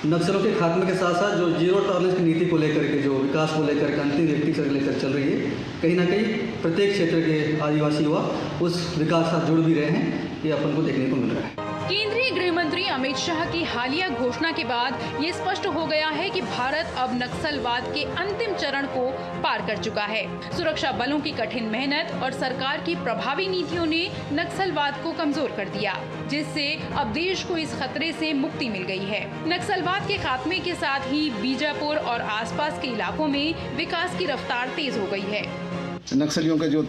नक्सलों के खात्मे के साथ साथ जो जीरो टॉलरेंस की नीति को लेकर के, जो विकास को लेकर के, अंतिम व्यक्ति से लेकर चल रही है, कहीं ना कहीं प्रत्येक क्षेत्र के आदिवासी युवा उस विकास से जुड़ भी रहे हैं, ये अपन को देखने को मिल रहा है। केंद्रीय गृह मंत्री अमित शाह की हालिया घोषणा के बाद ये स्पष्ट हो गया है कि भारत अब नक्सलवाद के अंतिम चरण को पार कर चुका है। सुरक्षा बलों की कठिन मेहनत और सरकार की प्रभावी नीतियों ने नक्सलवाद को कमजोर कर दिया, जिससे अब देश को इस खतरे से मुक्ति मिल गई है। नक्सलवाद के खात्मे के साथ ही बीजापुर और आसपास के इलाकों में विकास की रफ्तार तेज हो गई है। नक्सलियों का जो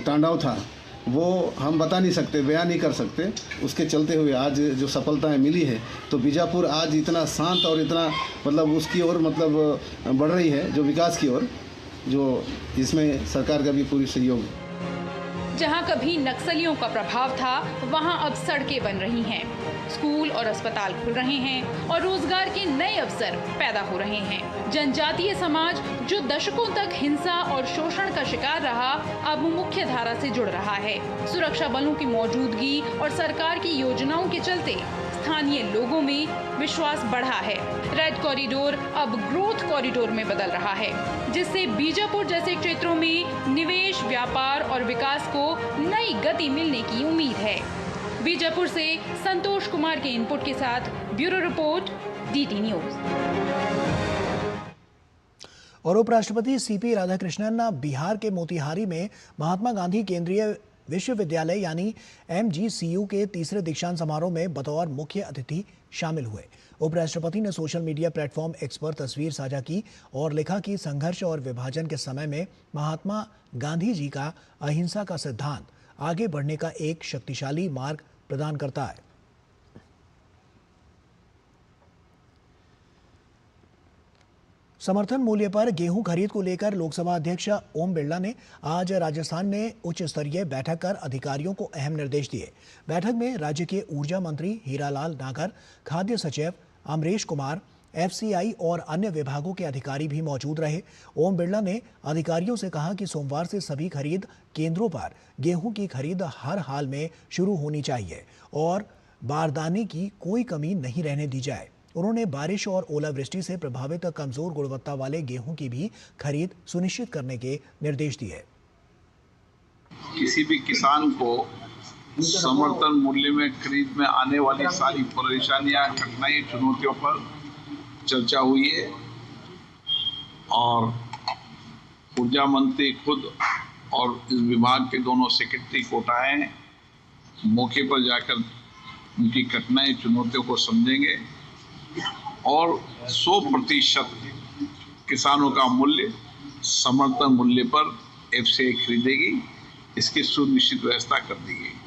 तांडव था वो हम बता नहीं सकते, बयान नहीं कर सकते। उसके चलते हुए आज जो सफलताएं मिली है, तो बीजापुर आज इतना शांत और इतना मतलब उसकी ओर मतलब बढ़ रही है, जो विकास की ओर, जो जिसमें सरकार का भी पूरी सहयोग है। जहां कभी नक्सलियों का प्रभाव था, वहां अब सड़कें बन रही हैं, स्कूल और अस्पताल खुल रहे हैं और रोजगार के नए अवसर पैदा हो रहे हैं। जनजातीय समाज जो दशकों तक हिंसा और शोषण का शिकार रहा, अब मुख्य धारा से जुड़ रहा है। सुरक्षा बलों की मौजूदगी और सरकार की योजनाओं के चलते स्थानीय लोगों में विश्वास बढ़ा है। रेड कॉरिडोर अब ग्रोथ कॉरिडोर में बदल रहा है, जिससे बीजापुर जैसे क्षेत्रों में निवेश, व्यापार और विकास को नई गति मिलने की उम्मीद है। बीजापुर से संतोष कुमार के इनपुट के साथ ब्यूरो रिपोर्ट, DT न्यूज। और उपराष्ट्रपति CP राधाकृष्णन बिहार के मोतिहारी में महात्मा गांधी केंद्रीय विश्वविद्यालय यानी MGCU के तीसरे दीक्षांत समारोह में बतौर मुख्य अतिथि शामिल हुए। उपराष्ट्रपति ने सोशल मीडिया प्लेटफॉर्म X पर तस्वीर साझा की और लिखा कि संघर्ष और विभाजन के समय में महात्मा गांधी जी का अहिंसा का सिद्धांत आगे बढ़ने का एक शक्तिशाली मार्ग प्रदान करता है। समर्थन मूल्य पर गेहूं खरीद को लेकर लोकसभा अध्यक्ष ओम बिरला ने आज राजस्थान में उच्च स्तरीय बैठक कर अधिकारियों को अहम निर्देश दिए। बैठक में राज्य के ऊर्जा मंत्री हीरालाल नागर, खाद्य सचिव अमरीश कुमार, FCI और अन्य विभागों के अधिकारी भी मौजूद रहे। ओम बिरला ने अधिकारियों से कहा कि सोमवार से सभी खरीद केंद्रों पर गेहूं की खरीद हर हाल में शुरू होनी चाहिए और बारदाने की कोई कमी नहीं रहने दी जाए। उन्होंने बारिश और ओलावृष्टि से प्रभावित कमजोर गुणवत्ता वाले गेहूं की भी खरीद सुनिश्चित करने के निर्देश दिए। किसी भी किसान को समर्थन मूल्य में खरीद में आने वाली सारी परेशानियां, कठिनाई, चुनौतियों पर चर्चा हुई है और ऊर्जा मंत्री खुद और इस विभाग के दोनों सेक्रेटरी कोटाएं मौके पर जाकर उनकी कठिनाई, चुनौतियों को समझेंगे और 100% किसानों का मूल्य समर्थन मूल्य पर FCI खरीदेगी, इसकी सुनिश्चित व्यवस्था कर दी गई।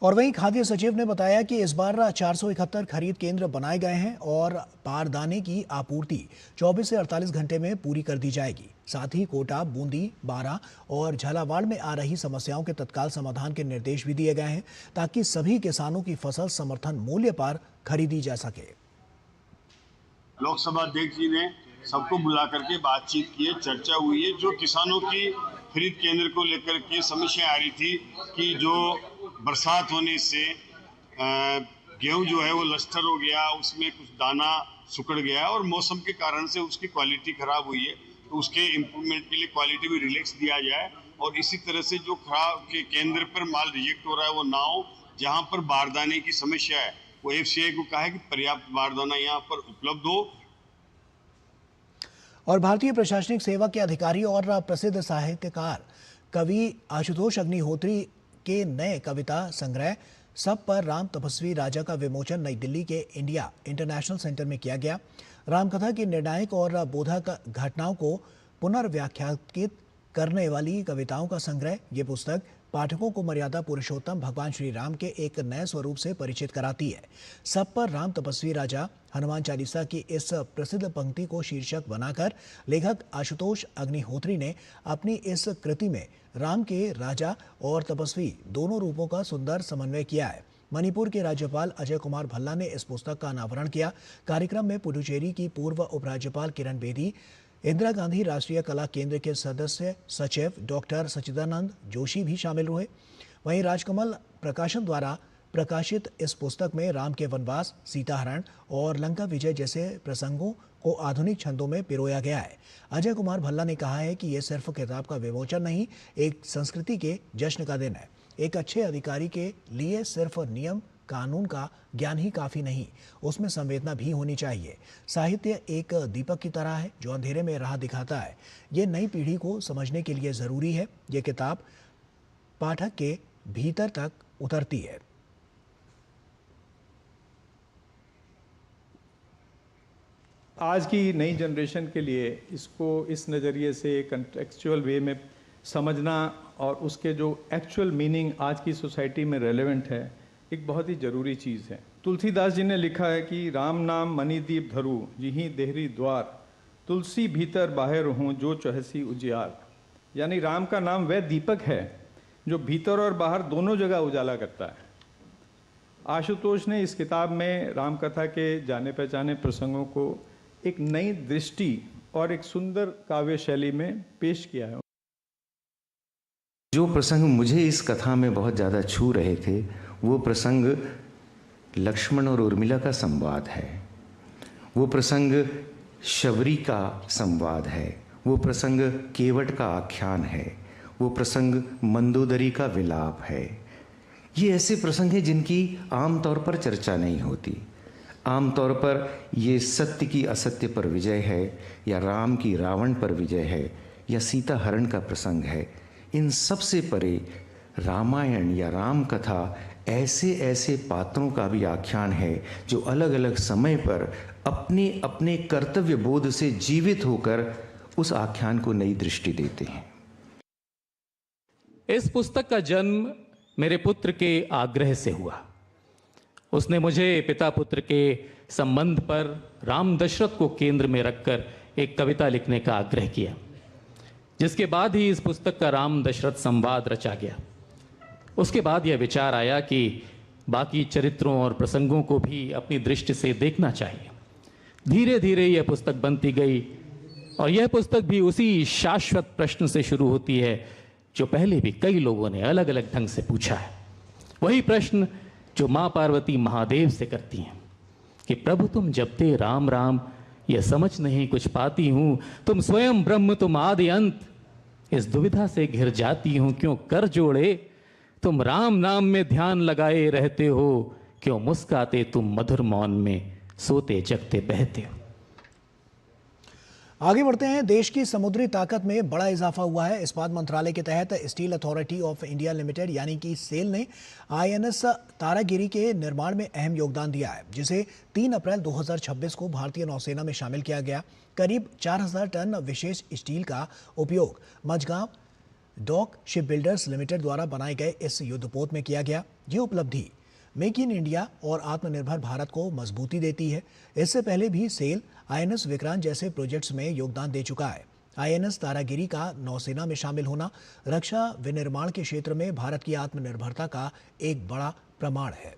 और वहीं खाद्य सचिव ने बताया कि इस बार 471 खरीद केंद्र बनाए गए हैं और बारदाने की आपूर्ति 24 से 48 घंटे में पूरी कर दी जाएगी। साथ ही कोटा, बूंदी, बारां और झालावाड़ में आ रही समस्याओं के तत्काल समाधान के निर्देश भी दिए गए हैं ताकि सभी किसानों की फसल समर्थन मूल्य पर खरीदी जा सके। लोकसभा अध्यक्ष जी ने सबको बुला करके बातचीत की है, चर्चा हुई है। जो किसानों की खरीद केंद्र को लेकर के समस्या आ रही थी कि जो बरसात होने से गेहूं जो है वो लस्टर हो गया, उसमें कुछ दाना सुकड़ गया और मौसम के कारण से उसकी क्वालिटी खराब हुई है, तो उसके इम्प्रूवमेंट के लिए क्वालिटी भी रिलैक्स दिया जाए और इसी तरह से जो खराब के केंद्र पर माल रिजेक्ट हो रहा है वो ना हो। जहां पर बारदाने की समस्या है वो FCI को कहा है कि पर्याप्त बारदाना यहाँ पर उपलब्ध हो। और भारतीय प्रशासनिक सेवा के अधिकारी और प्रसिद्ध साहित्यकार कवि आशुतोष अग्निहोत्री के नए कविता संग्रह सब पर राम तपस्वी राजा का विमोचन नई दिल्ली के इंडिया इंटरनेशनल सेंटर में किया गया। रामकथा की निर्णायक और बोधक घटनाओं को पुनर्व्याख्यात करने वाली कविताओं का संग्रह, ये पुस्तक पाठकों को मर्यादा पुरुषोत्तम भगवान श्री राम के एक नए स्वरूप से परिचित कराती है। सब पर राम तपस्वी राजा हनुमान चालीसा की इस प्रसिद्ध पंक्ति को शीर्षक बनाकर लेखक आशुतोष अग्निहोत्री ने अपनी इस कृति में राम के राजा और तपस्वी दोनों रूपों का सुंदर समन्वय किया है। मणिपुर के राज्यपाल अजय कुमार भल्ला ने इस पुस्तक का अनावरण किया। कार्यक्रम में पुडुचेरी की पूर्व उपराज्यपाल किरण बेदी, इंदिरा गांधी राष्ट्रीय कला केंद्र के सदस्य सचिव डॉक्टर सच्चिदानंद जोशी भी शामिल हुए। वहीं राजकमल प्रकाशन द्वारा प्रकाशित इस पुस्तक में राम के वनवास, सीताहरण और लंका विजय जैसे प्रसंगों को आधुनिक छंदों में पिरोया गया है। अजय कुमार भल्ला ने कहा है कि यह सिर्फ किताब का विमोचन नहीं, एक संस्कृति के जश्न का दिन है। एक अच्छे अधिकारी के लिए सिर्फ नियम कानून का ज्ञान ही काफी नहीं, उसमें संवेदना भी होनी चाहिए। साहित्य एक दीपक की तरह है जो अंधेरे में राह दिखाता है। ये नई पीढ़ी को समझने के लिए जरूरी है। ये किताब पाठक के भीतर तक उतरती है। आज की नई जनरेशन के लिए इसको इस नज़रिए से कंटेक्चुअल वे में समझना और उसके जो एक्चुअल मीनिंग आज की सोसाइटी में रेलेवेंट है, एक बहुत ही ज़रूरी चीज़ है। तुलसीदास जी ने लिखा है कि राम नाम मणिदीप धरू जिहि देहरी द्वार, तुलसी भीतर बाहर हूँ जो चौहसी उजियार। यानी राम का नाम वह दीपक है जो भीतर और बाहर दोनों जगह उजाला करता है। आशुतोष ने इस किताब में राम कथा के जाने पहचाने प्रसंगों को एक नई दृष्टि और एक सुंदर काव्य शैली में पेश किया है। जो प्रसंग मुझे इस कथा में बहुत ज़्यादा छू रहे थे वो प्रसंग लक्ष्मण और उर्मिला का संवाद है, वो प्रसंग शबरी का संवाद है, वो प्रसंग केवट का आख्यान है, वो प्रसंग मंदोदरी का विलाप है। ये ऐसे प्रसंग हैं जिनकी आमतौर पर चर्चा नहीं होती। आमतौर पर ये सत्य की असत्य पर विजय है, या राम की रावण पर विजय है, या सीता हरण का प्रसंग है। इन सब से परे रामायण या राम कथा ऐसे ऐसे पात्रों का भी आख्यान है जो अलग अलग समय पर अपने अपने कर्तव्य बोध से जीवित होकर उस आख्यान को नई दृष्टि देते हैं। इस पुस्तक का जन्म मेरे पुत्र के आग्रह से हुआ। उसने मुझे पिता पुत्र के संबंध पर राम दशरथ को केंद्र में रखकर एक कविता लिखने का आग्रह किया, जिसके बाद ही इस पुस्तक का राम दशरथ संवाद रचा गया। उसके बाद यह विचार आया कि बाकी चरित्रों और प्रसंगों को भी अपनी दृष्टि से देखना चाहिए। धीरे धीरे यह पुस्तक बनती गई और यह पुस्तक भी उसी शाश्वत प्रश्न से शुरू होती है जो पहले भी कई लोगों ने अलग अलग ढंग से पूछा है। वही प्रश्न जो माँ पार्वती महादेव से करती हैं कि प्रभु तुम जपते राम राम, यह समझ नहीं कुछ पाती हूँ, तुम स्वयं ब्रह्म तुम आदि अंत, इस दुविधा से घिर जाती हूँ क्यों कर जोड़े, तुम राम नाम में ध्यान लगाए रहते हो, क्यों मुस्काते तुम मधुर मौन में सोते जगते बहते हो। आगे बढ़ते हैं। देश की समुद्री ताकत में बड़ा इजाफा हुआ है। इस्पात मंत्रालय के तहत steel authority of India limited यानी कि सेल ने INS तारागिरी के निर्माण में अहम योगदान दिया है, जिसे 3 अप्रैल 2026 को भारतीय नौसेना में शामिल किया गया। करीब 4000 टन विशेष स्टील का उपयोग Mazagon dock ship builders limited द्वारा बनाए गए इस युद्धपोत में किया गया। ये उपलब्धि मेक इन इंडिया और आत्मनिर्भर भारत को मजबूती देती है। इससे पहले भी सेल INS विक्रांत जैसे प्रोजेक्ट्स में योगदान दे चुका है। INS तारागिरी का नौसेना में शामिल होना रक्षा विनिर्माण के क्षेत्र में भारत की आत्मनिर्भरता का एक बड़ा प्रमाण है।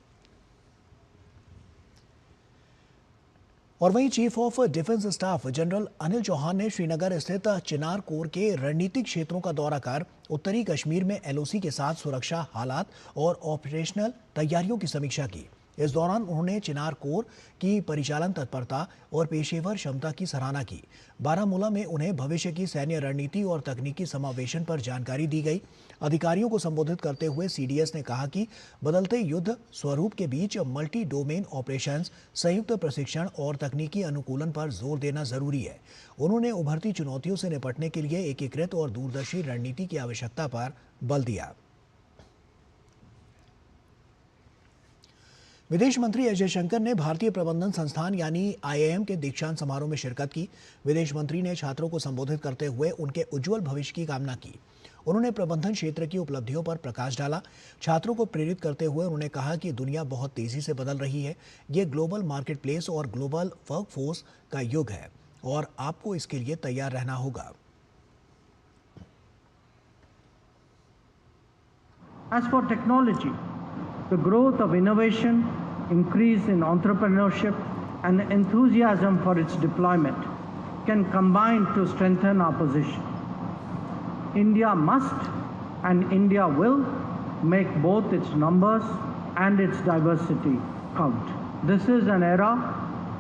और वहीं chief of defence staff general Anil Chauhan ने श्रीनगर स्थित चिनार कोर के रणनीतिक क्षेत्रों का दौरा कर उत्तरी कश्मीर में LOC के साथ सुरक्षा हालात और ऑपरेशनल तैयारियों की समीक्षा की। इस दौरान उन्होंने चिनार कोर की परिचालन तत्परता और पेशेवर क्षमता की सराहना की। बारामूला में उन्हें भविष्य की सैन्य रणनीति और तकनीकी समावेशन पर जानकारी दी गई। अधिकारियों को संबोधित करते हुए CDS ने कहा कि बदलते युद्ध स्वरूप के बीच मल्टी डोमेन ऑपरेशंस, संयुक्त प्रशिक्षण और तकनीकी अनुकूलन पर जोर देना जरूरी है। उन्होंने उभरती चुनौतियों से निपटने के लिए एकीकृत और दूरदर्शी रणनीति की आवश्यकता पर बल दिया। विदेश मंत्री एस जयशंकर ने भारतीय प्रबंधन संस्थान यानी IIM के दीक्षांत समारोह में शिरकत की। विदेश मंत्री ने छात्रों को संबोधित करते हुए उनके उज्जवल भविष्य की कामना की। उन्होंने प्रबंधन क्षेत्र की उपलब्धियों पर प्रकाश डाला। छात्रों को प्रेरित करते हुए उन्होंने कहा कि दुनिया बहुत तेजी से बदल रही है। ये ग्लोबल मार्केट प्लेस और ग्लोबल वर्कफोर्स का युग है और आपको इसके लिए तैयार रहना होगा। As for technology, the growth of innovation, increase in entrepreneurship, and enthusiasm for its deployment can combine to strengthen our position. India must and India will make both its numbers and its diversity count. This is an era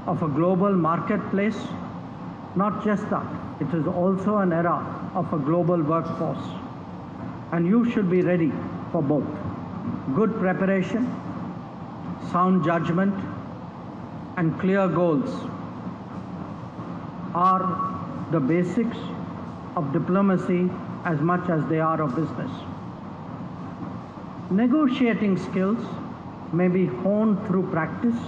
of a global marketplace. Not just that, it is also an era of a global workforce. And you should be ready for both. good preparation, sound judgment, and clear goals are the basics of diplomacy as much as they are of business. Negotiating skills may be honed through practice.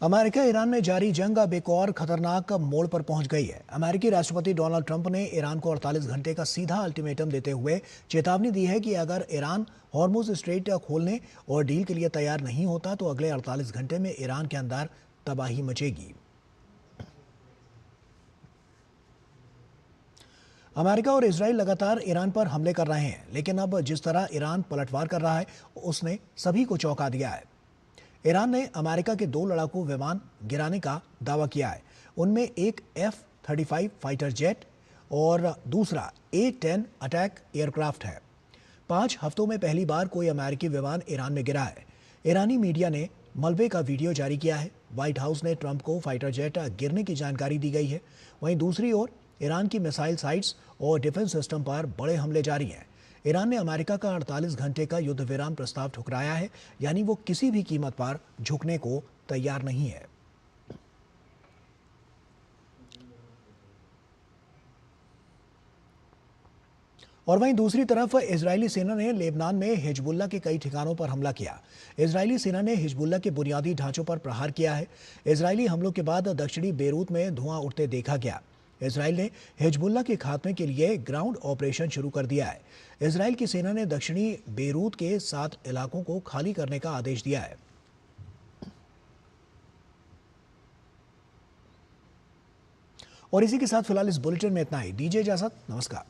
America Iran में जारी जंग अब एक और खतरनाक मोड़ पर पहुंच गई है। अमेरिकी राष्ट्रपति डोनाल्ड ट्रंप ने ईरान को 48 घंटे का सीधा अल्टीमेटम देते हुए चेतावनी दी है कि अगर ईरान हॉर्मुज स्ट्रेट खोलने और डील के लिए तैयार नहीं होता तो अगले 48 घंटे में ईरान के अंदर तबाही मचेगी। अमेरिका और इजराइल लगातार ईरान पर हमले कर रहे हैं, लेकिन अब जिस तरह ईरान पलटवार कर रहा है उसने सभी को चौंका दिया है। ईरान ने अमेरिका के 2 लड़ाकू विमान गिराने का दावा किया है। उनमें एक F-35 फाइटर जेट और दूसरा A-10 अटैक एयरक्राफ्ट है। 5 हफ्तों में पहली बार कोई अमेरिकी विमान ईरान में गिरा है। ईरानी मीडिया ने मलबे का वीडियो जारी किया है। व्हाइट हाउस ने ट्रंप को फाइटर जेट गिरने की जानकारी दी गई है। वहीं दूसरी ओर ईरान की मिसाइल साइट्स और डिफेंस सिस्टम पर बड़े हमले जारी हैं। ईरान ने अमेरिका का 48 घंटे का युद्ध विराम प्रस्ताव ठुकराया है, यानी वो किसी भी कीमत पर झुकने को तैयार नहीं है। और वहीं दूसरी तरफ इजरायली सेना ने लेबनान में हिजबुल्लाह के कई ठिकानों पर हमला किया। इजरायली सेना ने हिजबुल्लाह के बुनियादी ढांचों पर प्रहार किया है। इजरायली हमलों के बाद दक्षिणी बेरूत में धुआं उठते देखा गया। इजराइल ने हिजबुल्लाह के खात्मे के लिए ग्राउंड ऑपरेशन शुरू कर दिया है। इजराइल की सेना ने दक्षिणी बेरूत के 7 इलाकों को खाली करने का आदेश दिया है। और इसी के साथ फिलहाल इस बुलेटिन में इतना ही। दीजिए इजाजत, नमस्कार।